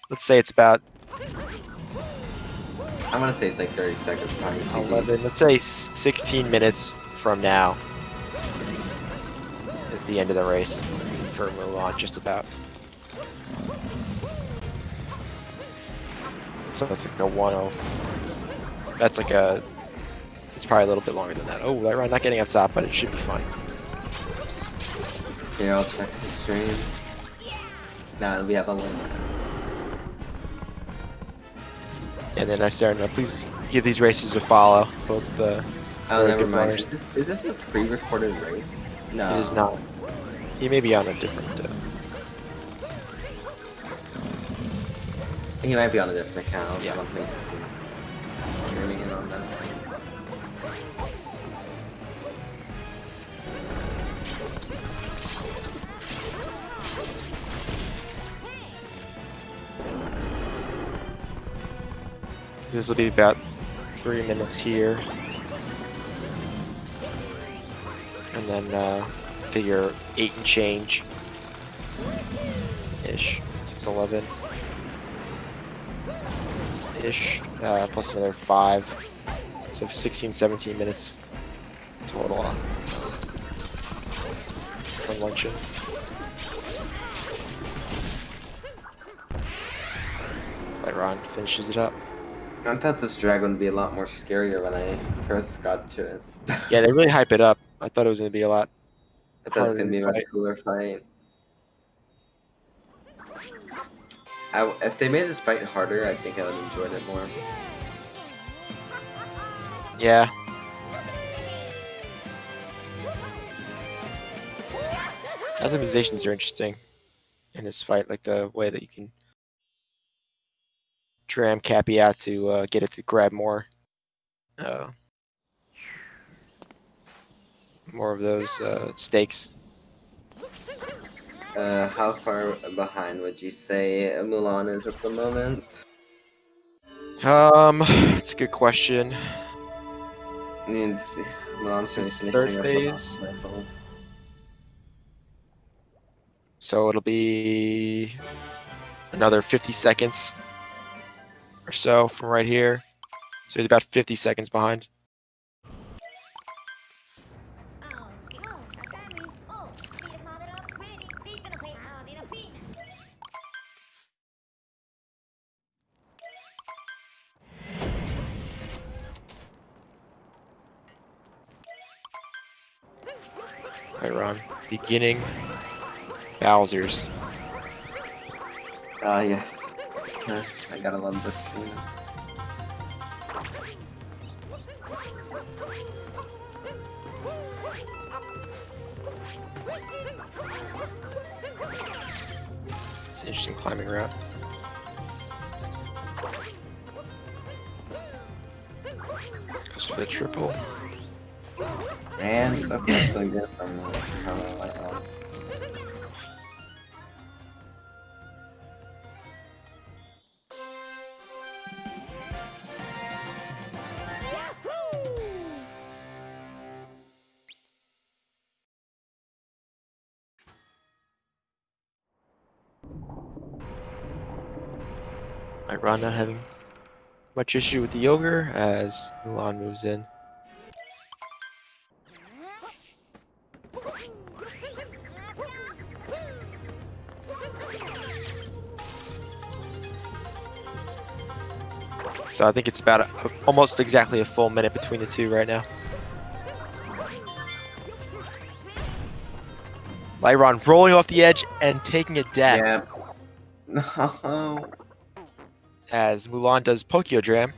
Let's say it's about
I'm gonna say it's like 30 seconds behind a PB.
11. Let's say 16 minutes from now is the end of the race for Mulan, just about. So that's like a 1:0. That's like a. It's probably a little bit longer than that. Oh, LightRon not getting up top, but it should be fine.
Here, I'll check his stream. Now we have a link.
And then I started to please give these races a follow. Both the.
Oh,
very
never
good
mind.
runners.
Is this a pre-recorded race? No.
It is not. He may be on a different.
He might be on a different account.
Yeah.
I don't think this is streaming in on that.
This will be about 3 minutes here. And then figure 8 and change ish. So it's 11 ish. Plus another 5. So 16, 17 minutes total from luncheon. LightRon finishes it up.
I thought this dragon would be a lot more scarier when I first got to it.
Yeah, they really hype it up. I thought it was going to be a lot
I thought it was
harder
gonna be a
to
much
fight.
cooler fight. If they made this fight harder, I think I would have enjoyed it more.
Yeah. Optimizations are interesting in this fight, like the way that you can tram Cappy out to get it to grab more more of those stakes.
How far behind would you say Mulan is at the moment?
It's a good question.
Means Mulan's
This is
finishing
third
up
phase.
the level.
So it'll be another 50 seconds or so from right here. So he's about 50 seconds behind. LightRon. Beginning Bowser's.
Yes. I gotta love this game.
It's an interesting climbing route. Goes for the triple.
And so far so good from LightRon.
LightRon not having much issue with the ogre as Mulan moves in. So I think it's about almost exactly a full minute between the two right now. LightRon rolling off the edge and taking a death
Yeah. No.
as Mulan does Pokeodram,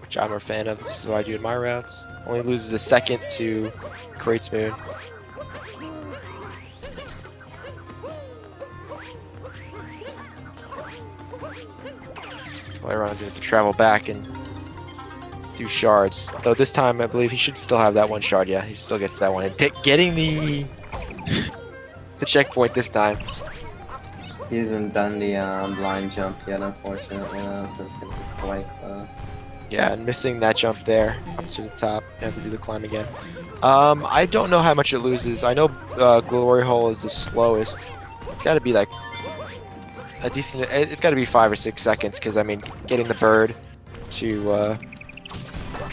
which I'm a fan of. This is what I do in my routes. Only loses a second to Great Spoon. LightRon's going to have to travel back and do shards. Though this time, I believe he should still have that one shard. Yeah, he still gets that one. And getting the checkpoint this time.
He hasn't done the blind jump yet, unfortunately, so it's gonna be quite close.
Yeah, and missing that jump there up to the top. You have to do the climb again. I don't know how much it loses. I know Glory Hole is the slowest. It's got to be like a decent. It's got to be 5 or 6 seconds because I mean, getting the bird to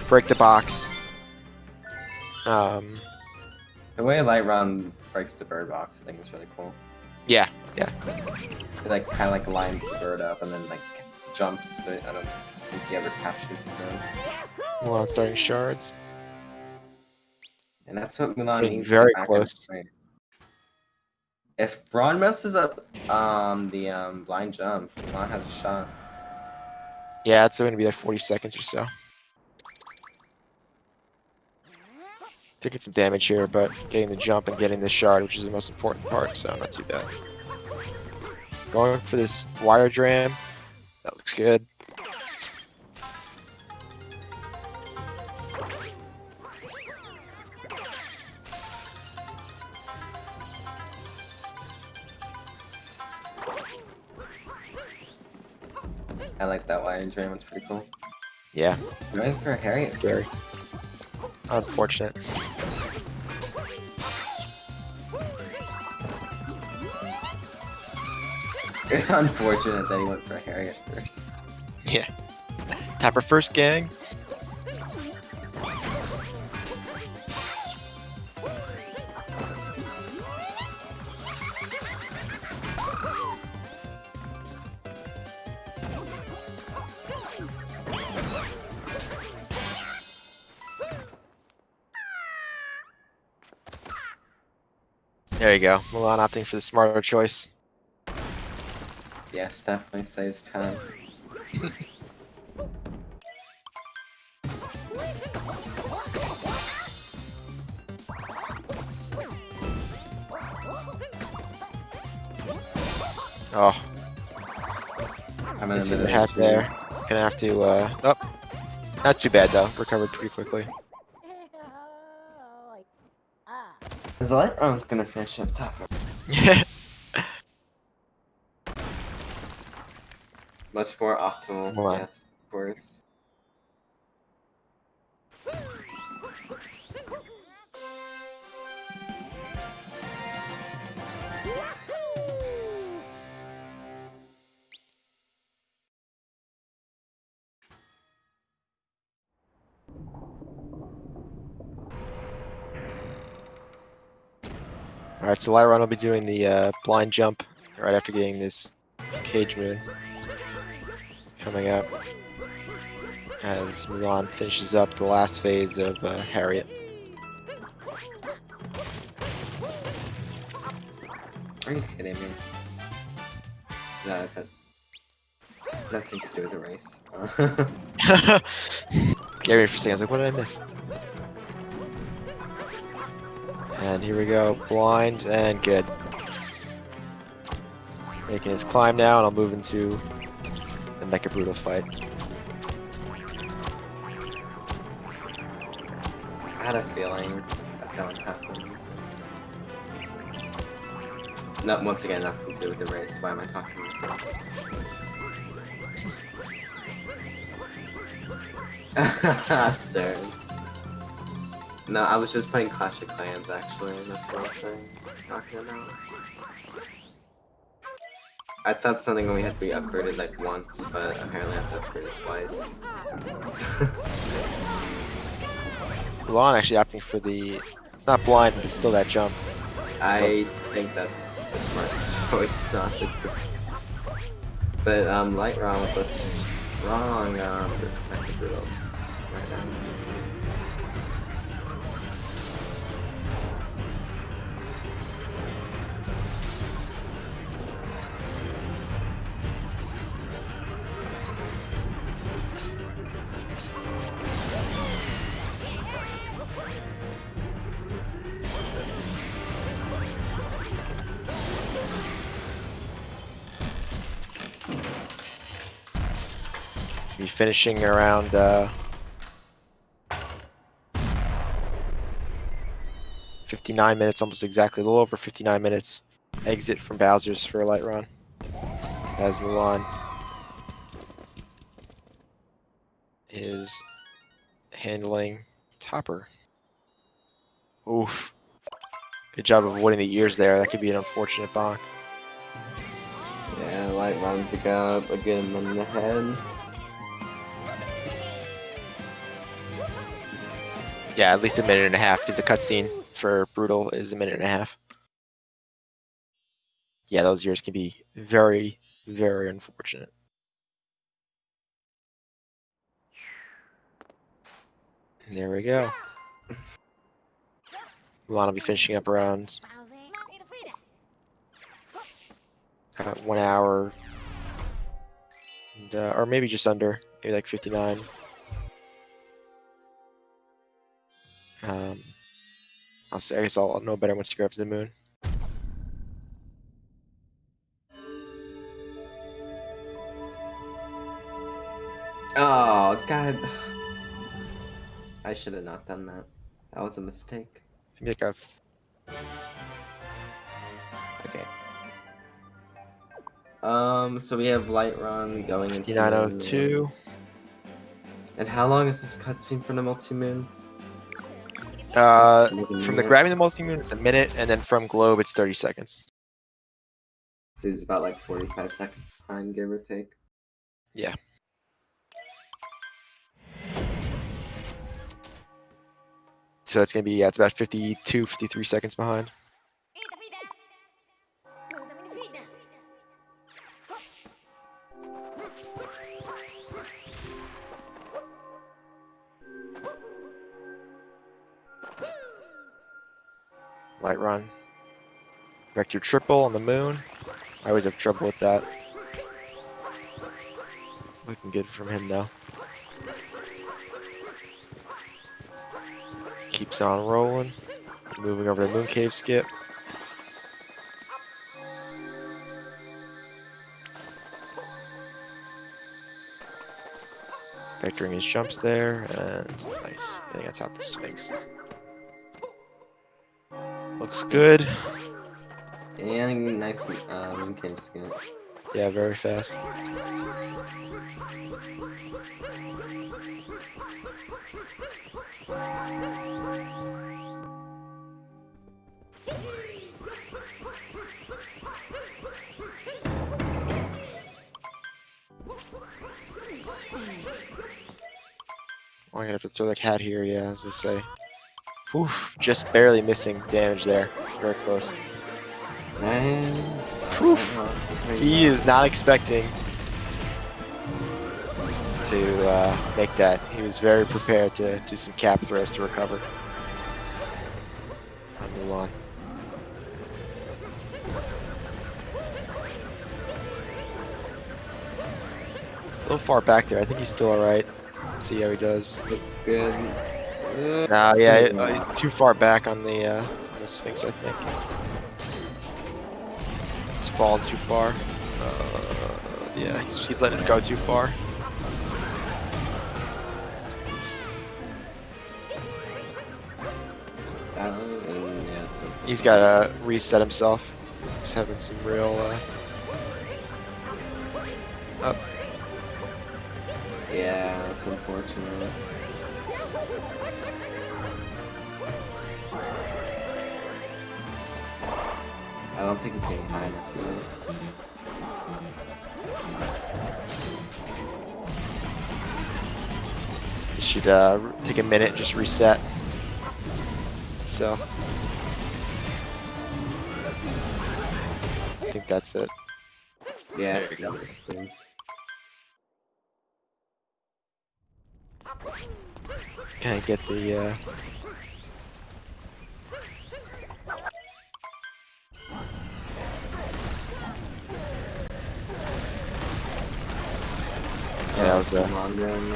break the box.
The way LightRon breaks the bird box, I think is really cool.
Yeah.
He like kind of like lines the bird up and then like jumps. So I don't think he ever captures the bird.
Mulan starting shards.
And that's what Mulan
Getting
needs.
very
Back
close.
in place. If Ron messes up the blind jump, Mulan has a shot.
Yeah, it's going to be like 40 seconds or so. Taking some damage here, but getting the jump and getting the shard, which is the most important part, so not too bad. Going for this wire dram. That looks good.
I like that wire dream, it's pretty cool.
Yeah,
Going for a Harriet.
scary. Unfortunate.
Unfortunate that he went for a Harriet first.
Yeah. Tapper first, gang. There you go. Mulan opting for the smarter choice.
Yes, definitely saves time.
Oh,
I'm
missing the hat there. Gonna have to, oh, not too bad though. Recovered pretty quickly.
Is LightRon's gonna finish up top?
Yeah.
Much more optimal.
Come on.
Yes, of course.
Alright, so LightRon will be doing the blind jump right after getting this cage moon coming up as Mulan finishes up the last phase of Harriet.
Are you kidding me? No, that's nothing to do with the race.
Get ready for a second. I was like, what did I miss? And here we go. Blind and good. Making his climb now, and I'll move into the Mecha Brutal fight.
I had a feeling that would happen. No, once again, nothing to do with the race. Why am I talking to myself? Sir. No, I was just playing Clash of Clans, actually. That's what I'm saying. Talking about. I thought something only had to be upgraded like once, but apparently I have to upgrade it twice.
Mulan actually opting for the... It's not blind, but it's still that jump.
I think that's the smartest choice, not to just... But, LightRon with a strong, Mecha Brutal right now.
Be finishing around 59 minutes, almost exactly, a little over 59 minutes. Exit from Bowser's for LightRon as Mulan is handling Topper. Oof. Good job of avoiding the ears there. That could be an unfortunate bonk.
Yeah, LightRon's got a good minute ahead.
Yeah, at least a minute and a half, because the cutscene for Brutal is a minute and a half. Yeah, those years can be very, very unfortunate. And there we go. Mulan will be finishing up around 1 hour, and, or maybe just under, maybe like 59. I guess I'll know better once he grabs the moon.
Oh, God. I should have not done that. That was a mistake.
It's gonna be like
Okay. So we have LightRon going into
59:02.
And how long is this cutscene for the multi-moon?
From the grabbing the multi-moon, it's a minute, and then from Globe, it's 30 seconds.
So it's about like 45 seconds behind, give or take.
Yeah. So it's gonna be, yeah, it's about 52, 53 seconds behind. LightRon. Vector triple on the moon. I always have trouble with that. Looking good from him though. Keeps on rolling. Moving over to Moon Cave skip. Vectoring his jumps there, and nice. Getting on top of the Sphinx. Looking Looks good.
And nice moon cave skin.
Yeah, very fast. Oh, I'm gonna have to throw the cat here, yeah, as I say. Oof, just barely missing damage there. Very close.
Man.
He is not expecting to make that. He was very prepared to do some cap throws to recover. On Mulan. A little far back there. I think he's still alright. See how he does.
It's good.
Nah, yeah, he's too far back on the Sphinx, I think. He's fallen too far. Yeah, he's letting it go too far.
Yeah, it's still
He's gotta reset himself. He's having some real. Oh,
Yeah, it's unfortunate. I don't think it's getting high enough for it.
he should take a minute, just reset. So, I think that's it.
Yeah,
There you go.
good.
Can't get the. Yeah, that was the.
Come on, then,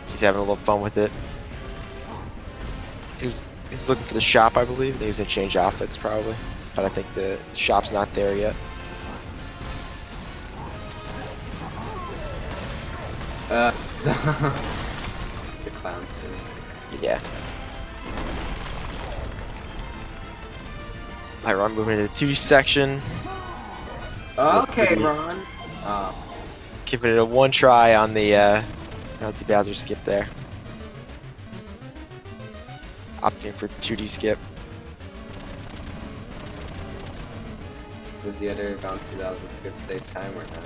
He's having a little fun with it. He's looking for the shop, I believe. He was gonna change outfits probably, but I think the shop's not there yet.
The clown too.
Yeah. LightRon moving into the 2D section.
Okay, Ron.
Giving it a one try on the bouncy Bowser skip there. Opting for 2D skip.
Does the other bouncy Bowser skip save time or not?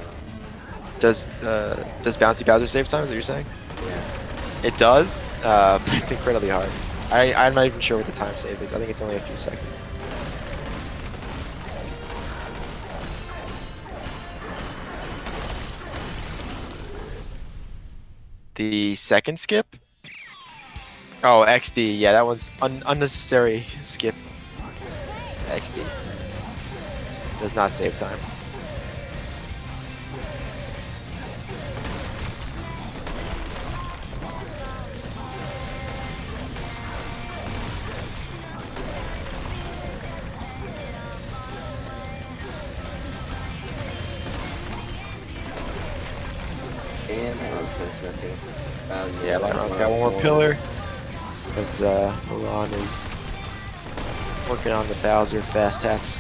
Does bouncy Bowser save time? Is that what you're saying?
Yeah.
It does, but it's incredibly hard. I'm not even sure what the time save is. I think it's only a few seconds. The second skip? Oh, XD. Yeah, that one's unnecessary skip. XD. Does not save time.
And I'm pushing up here.
Yeah, LightRon's got one more pillar. As Mulan is working on the Bowser fast hats.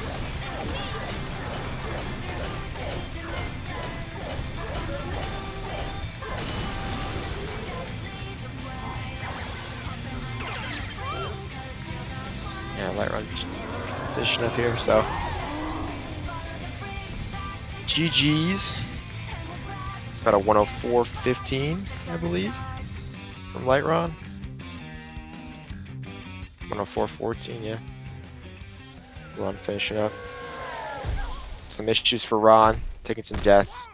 Yeah, LightRon finishing up here, so GG's. It's about a 104.15, I believe, from LightRon. 104.14, yeah. Ron finishing up. Some issues for Ron, taking some deaths,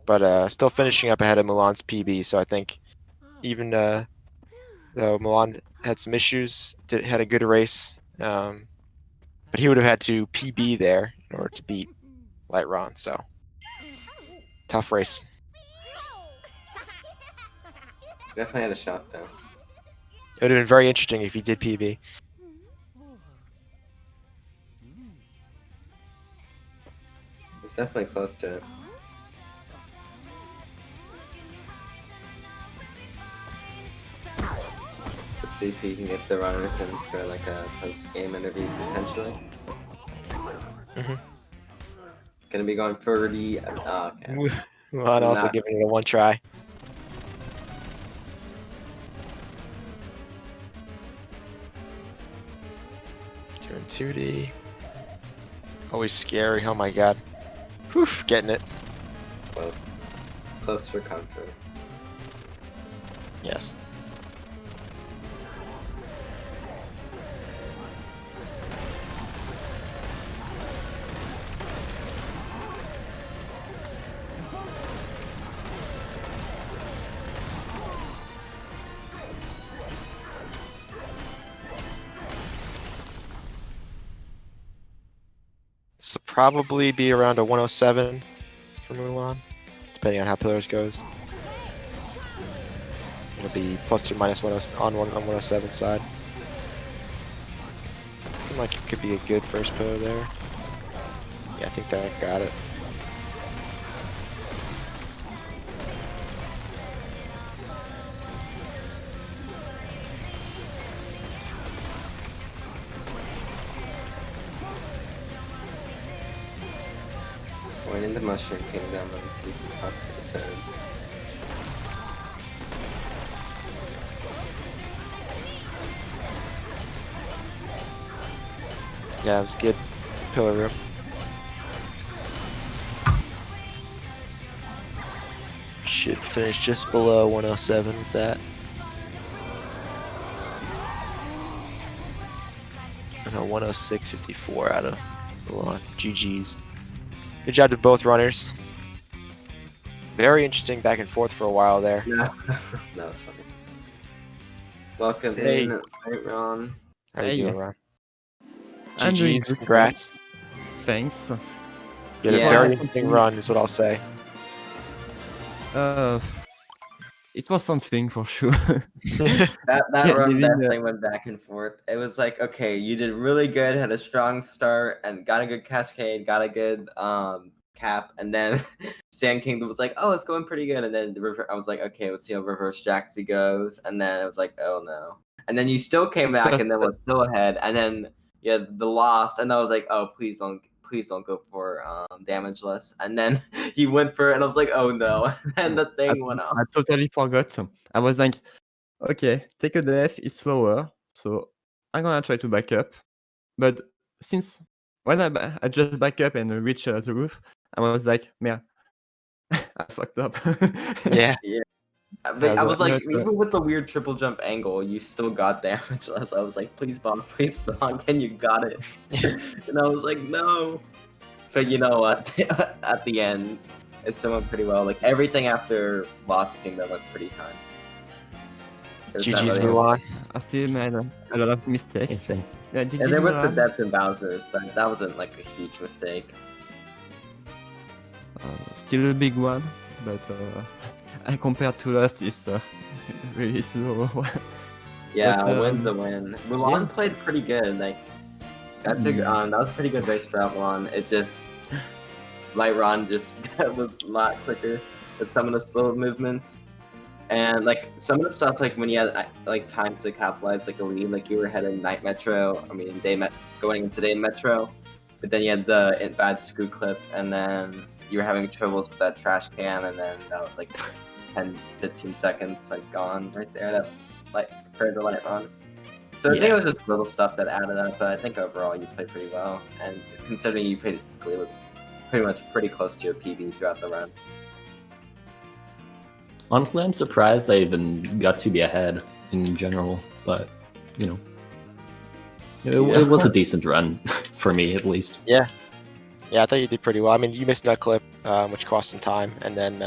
but still finishing up ahead of Milan's PB. So I think even though Milan had some issues, had a good race, but he would have had to PB there in order to beat LightRon. So tough race.
Definitely had a shot though.
It would have been very interesting if he did PB.
It's definitely close to it. Let's see if we can get the runners in for like a post-game interview potentially. Gonna be going 30. Oh, okay.
Mulan also
Not-
giving it a 1 try. Doing 2D. Always scary. Oh my god. Whew, getting it.
Close. Close for comfort.
Yes. This will probably be around a 107 for Mulan, depending on how Pillars goes. It'll be plus or minus 10 on 107 side. Looking like it could be a good first pillar there. Yeah, I think that got it.
Going into Mushroom Kingdom and see if he talks to the Toad.
Yeah, it was good pillar room. Should finish just below 107 with that. No, 106.54 out of Mulan. GG's. Good job to both runners. Very interesting back and forth for a while there.
Yeah, that was funny. Welcome
Hey.
in, LightRon.
How you
Hey.
doing, Ron?
I'm doing
GG's,
good.
congrats.
Thanks.
You had
Yeah.
a very interesting run, is what I'll say.
It was something for sure.
That
Yeah,
run
David,
definitely went back and forth. It was like, okay, you did really good, had a strong start, and got a good cascade, got a good cap, and then Sand Kingdom was like, oh, it's going pretty good, and then I was like, okay, let's see how Reverse Jaxi goes, and then it was like, oh no, and then you still came back, and then was still ahead, and then you had the lost, and I was like, oh, please don't go for damageless, and then he went for it, and I was like, oh no, and the thing went off.
I totally forgot. I was like, okay, take a death, it's slower, so I'm gonna try to back up. But since when I just back up and reach the roof, I was like, man, I fucked up.
Yeah.
But I was like,
But,
even with the weird triple jump angle, you still got damageless. I was like, please bomb, and you got it. And I was like, no. But you know what? At the end, it still went pretty well. Like everything after Lost Kingdom went pretty high. There's not
GG's,
really-
Mulan.
I still made a lot of mistakes.
Insane.
Yeah,
And there was the death in Bowser's, but that wasn't like a huge mistake.
Still a big one, but compared to last, it's really slow.
Yeah,
But,
a win's a win. Mulan
yeah.
played pretty good. Like that's a that was a pretty good race for Mulan. It just LightRon just was a lot quicker with some of the slow movements. And like some of the stuff, like when you had like times to capitalize like a lead, like you were ahead in Night Metro, going into Day Metro, but then you had the bad scoot clip, and then you were having troubles with that trash can, and then that was like 10, 15 seconds like gone right there. That like compared to LightRon. So I think it was just little stuff that added up, but I think overall you played pretty well, and considering you basically was pretty much pretty close to your PB throughout the run.
Honestly, I'm surprised I even got to be ahead in general, but you know, it was a decent run for me at least.
Yeah, I thought you did pretty well. I mean, you missed that clip, which cost some time, and then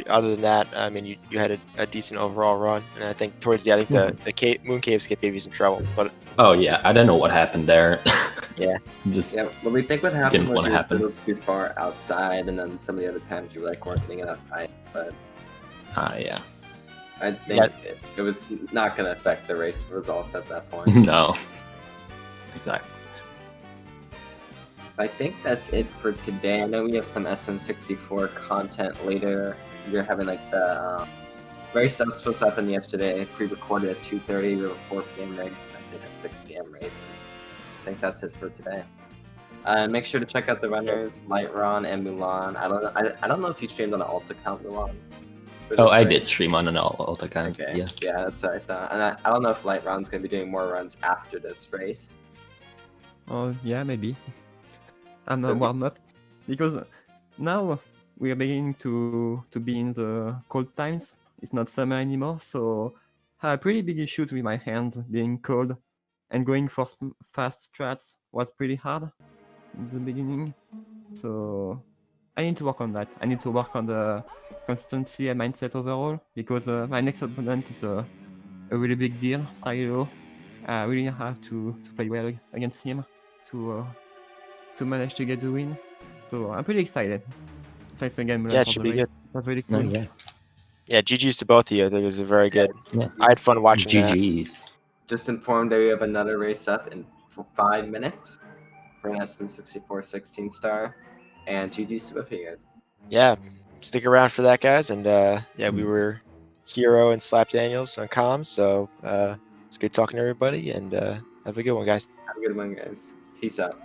other than that, I mean, you had a decent overall run. And I think towards the the Moon Cave skip gave you some trouble. But
Oh yeah, I don't know what happened there.
Yeah.
Just
Yeah, well, we think what happened
Didn't
was
wanna
you were a
happen.
little too far outside, and then some of the other times you were like weren't getting enough height. But
yeah.
I think it was not going to affect the race results at that point.
No. Exactly.
I think that's it for today. I know we have some SM64 content later. You're having like the race that was supposed to happen yesterday, pre-recorded at 2:30. We have a 4 p.m. race, and I think a 6 p.m. race. I think that's it for today. Make sure to check out the runners, LightRon and Mulan. I don't know if you streamed on an alt account, Mulan. for
Oh,
this
I
race.
did stream on an alt account.
Okay.
Yeah.
That's what I thought. And I don't know if LightRon's gonna be doing more runs after this race.
Oh yeah, maybe. I'm a
Could be.
warm up because now we are beginning to be in the cold times. It's not summer anymore, so I have pretty big issues with my hands being cold, and going for fast strats was pretty hard in the beginning. So I need to work on that. I need to work on the consistency and mindset overall because my next opponent is a really big deal, Silo. I really have to play well against him to manage to get the win. So I'm pretty excited. Thanks again, Mulan,
Yeah, it
for
should
the
be
race.
good.
That was really
No,
cool.
yeah.
Yeah, GG's to both of you. That was a very good.
Yeah.
I had fun watching that.
GG's.
Just informed that we have another race up in 5 minutes for an SM64 16 star. And GG's to both of you guys.
Yeah, stick around for that, guys. And yeah, we were Hero and Slap Daniels on comms. So it's good talking to everybody. And have a good one, guys.
Have a good one, guys. Peace out.